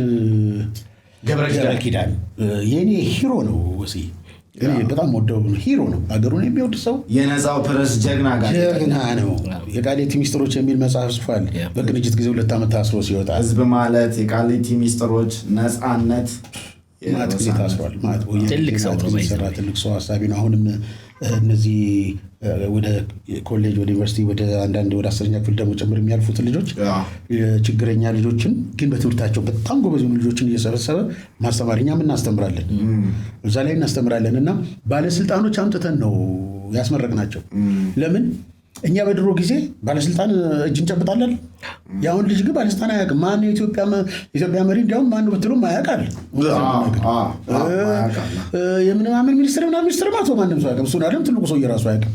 ገብረ ኪዳን የኔ ሂሮ ነው። ወሲ በጣም ወደው ሂሮ ነው። ሀገሩን የሚወድ ሰው የነፃው ፕረስ ጀግና ነው። የቃሊቲ ሚስጥሮች የሚል መጽሐፍ ጽፏል። በቅንጅት ጊዜ 2 ዓመት ታስሮ ሲወጣ ህዝብ ማለት የቃሊቲ ሚስጥሮች ነፃነት ማለት ጊዜ ታስሯል። ማለት ትልቅ ሰው ሀሳቢ ነው። አሁንም እነዚህ ወደ ኮሌጅ ወደ ዩኒቨርሲቲ ወደ አንዳንድ ወደ 10ኛ ክፍል ደግሞ ጭምር የሚያልፉትን ልጆች ችግረኛ ልጆችን ግን በትምህርታቸው በጣም ጎበዝ ልጆችን እየሰበሰበ ማስተማር እኛም እናስተምራለን፣ እዛ ላይ እናስተምራለን። እና ባለስልጣኖች አምጥተን ነው ያስመረቅናቸው። ለምን እኛ በድሮ ጊዜ ባለስልጣን እጅ እንጨብጣለን። የአሁን ልጅ ግን ባለስልጣን አያውቅም። ማን የኢትዮጵያ መሪ እንዲያውም ማን ብትሉም አያውቃል። የምንማምን ሚኒስትር ማቶ ማንም ሰው አያውቅም። እሱን አይደለም ትልቁ ሰው እየራሱ አያውቅም።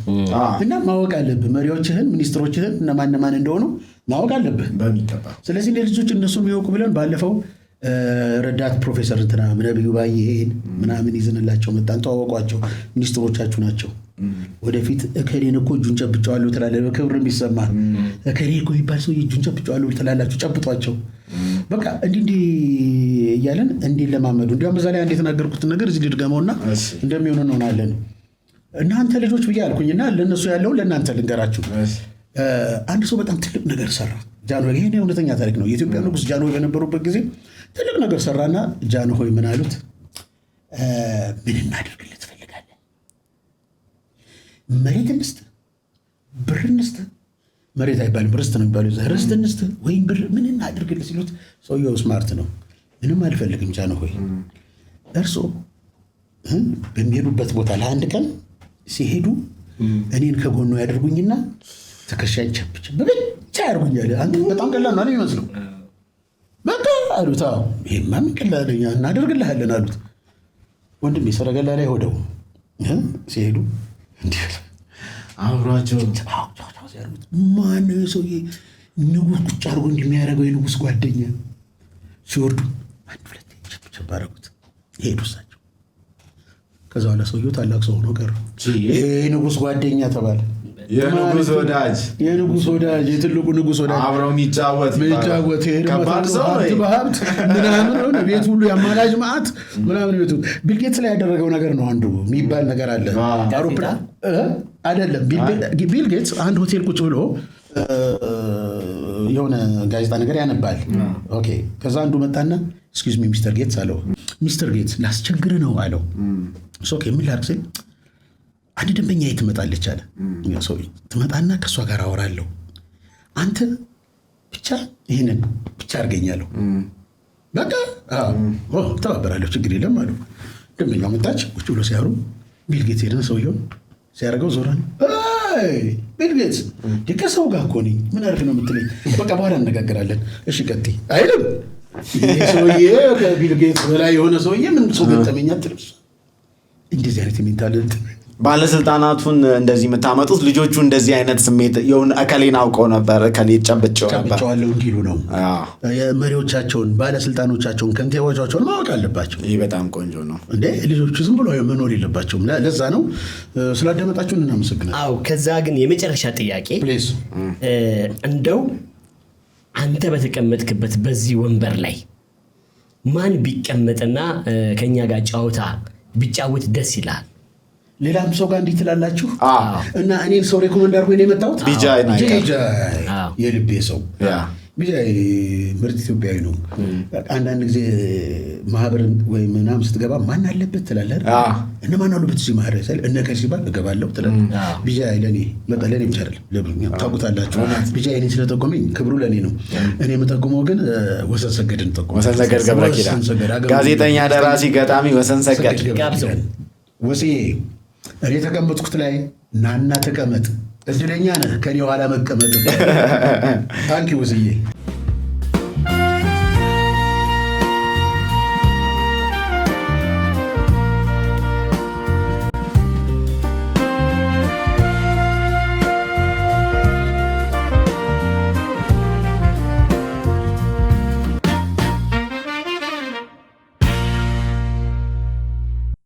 እና ማወቅ አለብህ መሪዎችህን ሚኒስትሮችህን እነማን እንደሆኑ ማወቅ አለብህ። ስለዚህ እንደ ልጆች እነሱ የሚያውቁ ብለን ባለፈው ረዳት ፕሮፌሰር እንትና ነብዩ ባየሄን ምናምን ይዘንላቸው መጣን። ተዋወቋቸው፣ ሚኒስትሮቻችሁ ናቸው። ወደፊት እከሌን እኮ እጁን ጨብጨዋለሁ ትላለህ፣ በክብር የሚሰማ እከሌ እኮ የሚባል ሰው እጁን ጨብጨዋለሁ ትላላችሁ፣ ጨብጧቸው። በቃ እንዲህ እያለን እንዲህ ለማመዱ እንዲያውም በዛ ላይ አንድ የተናገርኩትን ነገር እዚህ ልድገመውና እንደሚሆን እንሆናለን። እናንተ ልጆች ብዬ አልኩኝና ለእነሱ ያለውን ለእናንተ ልንገራችሁ። አንድ ሰው በጣም ትልቅ ነገር ሰራ። ጃንሆይ ይሄ እውነተኛ ታሪክ ነው። የኢትዮጵያ ንጉሥ ጃንሆይ በነበሩበት ጊዜ ትልቅ ነገር ሰራና ጃንሆይ ምን አሉት? ምን እናድርግልህ ትፈልጋለህ? መሬት እንስጥ፣ ብር እንስጥ። መሬት አይባልም ርስት ነው የሚባለው። ርስት እንስጥ ወይም ብር ምን እናድርግልህ ሲሉት ሰውየው ስማርት ነው። ምንም አልፈልግም ጃንሆይ፣ እርሶ በሚሄዱበት ቦታ ለአንድ ቀን ሲሄዱ እኔን ከጎኑ ያደርጉኝና ትከሻዬን ቸብቸብ ብቻ ያደርጉኛል። አንተ በጣም ቀላል ነው የሚመስለው። በቃ አሉት። ይሄማ ምን ቀላል እናደርግልሃለን አሉት። ወንድሜ ሰረገላ ላይ ሆደው ሲሄዱ እንዲህ አብሯቸው ያሉት ማነው ሰውዬ ንጉሥ ቁጭ አድርጎ እንደሚያደርገው የንጉሥ ጓደኛ ሲወርዱ አንድ ሁለት ቸብቸብ አደረጉት። ሄዱ እሳቸው። ከዛ በኋላ ሰውዬው ታላቅ ሰው ሆኖ ቀረ። የንጉሥ ጓደኛ ተባለ። የንጉሥ ወዳጅ የትልቁ ንጉሥ ወዳጅ አብረው የሚጫወት በሀብት ምናምን ሆነ። ቤት ሁሉ የአማላጅ መዓት ምናምን ቤቱ ቢል ጌትስ ላይ ያደረገው ነገር ነው። አንዱ የሚባል ነገር አለ። አውሮፕላን አይደለም። ቢል ጌትስ አንድ ሆቴል ቁጭ ብሎ የሆነ ጋዜጣ ነገር ያነባል። ኦኬ። ከዛ አንዱ መጣና ኤክስኪውዝ ሚ ሚስተር ጌትስ አለው። ሚስተር ጌትስ ላስቸግር ነው አለው። ኦኬ ምን ላድርግ ሲል አንድ ደንበኛ ትመጣለች አለ። ሰው ትመጣና ከእሷ ጋር አወራለሁ፣ አንተ ብቻ ይህንን ብቻ አድርገኛለሁ። በቃ ተባበራለሁ፣ ችግር የለም አሉ። ደንበኛ መጣች። ቁጭ ብሎ ሲያወሩ ቢል ጌትስ ሄደን ሰውየውን ሲያደርገው ዞረ ነው ቢል ጌትስ ከሰው ጋር እኮ ነኝ ምን አድርግ ነው የምትለኝ? በቃ በኋላ እነጋገራለን። እሺ ቀጥይ አይልም። ይሄ ሰውዬ ከቢል ጌትስ በላይ የሆነ ሰውዬ ምን ሰው ገጠመኛ ትልብስ እንደዚህ አይነት ሜንታሊቲ ባለስልጣናቱን እንደዚህ የምታመጡት ልጆቹ እንደዚህ አይነት ስሜት የሆነ እከሌን አውቀው ነበር እከሌን ጨብጨዋለሁ እንዲሉ ነው። መሪዎቻቸውን፣ ባለስልጣኖቻቸውን፣ ከንቲባዎቻቸውን ማወቅ አለባቸው። ይህ በጣም ቆንጆ ነው። እንዴ ልጆቹ ዝም ብሎ መኖር የለባቸውም። ለዛ ነው። ስላዳመጣችሁን እናመሰግናለን። አዎ ከዛ ግን የመጨረሻ ጥያቄ እንደው አንተ በተቀመጥክበት በዚህ ወንበር ላይ ማን ቢቀመጥና ከኛ ጋር ጫወታ ቢጫወት ደስ ይላል? ሌላም ሰው ጋር እንዲህ ትላላችሁ እና እኔን ሰው ሬኮመንድ አድርጎ ነው የመጣሁት። ቢጃይ የልቤ ሰው ቢጃይ ምርጥ ኢትዮጵያዊ ነው። አንዳንድ ጊዜ ማህበር ወይ ምናምን ስትገባ ማን አለበት ትላለህ። እነ ማን አሉበት እዚህ ማህበር ሳይል እነ ከዚህ ሲባል እገባለሁ ትላለህ። ቢጃይ ለኔ ለኔ ብቻ አይደለም ታውቁታላችሁ። ቢጃይ እኔን ስለጠቆመኝ ክብሩ ለኔ ነው። እኔ የምጠቁመው ግን ወሰን ሰገድን ጠቁመው። ወሰን ሰገድ ገብረ ኪዳን ጋዜጠኛ፣ ደራሲ፣ ገጣሚ ወሰን ሰገድ ወሴ እኔ ተቀመጥኩት ላይ ናና ተቀመጥ። እድለኛ ነህ ከኔ ኋላ መቀመጥ። ታንኪ ወስዬ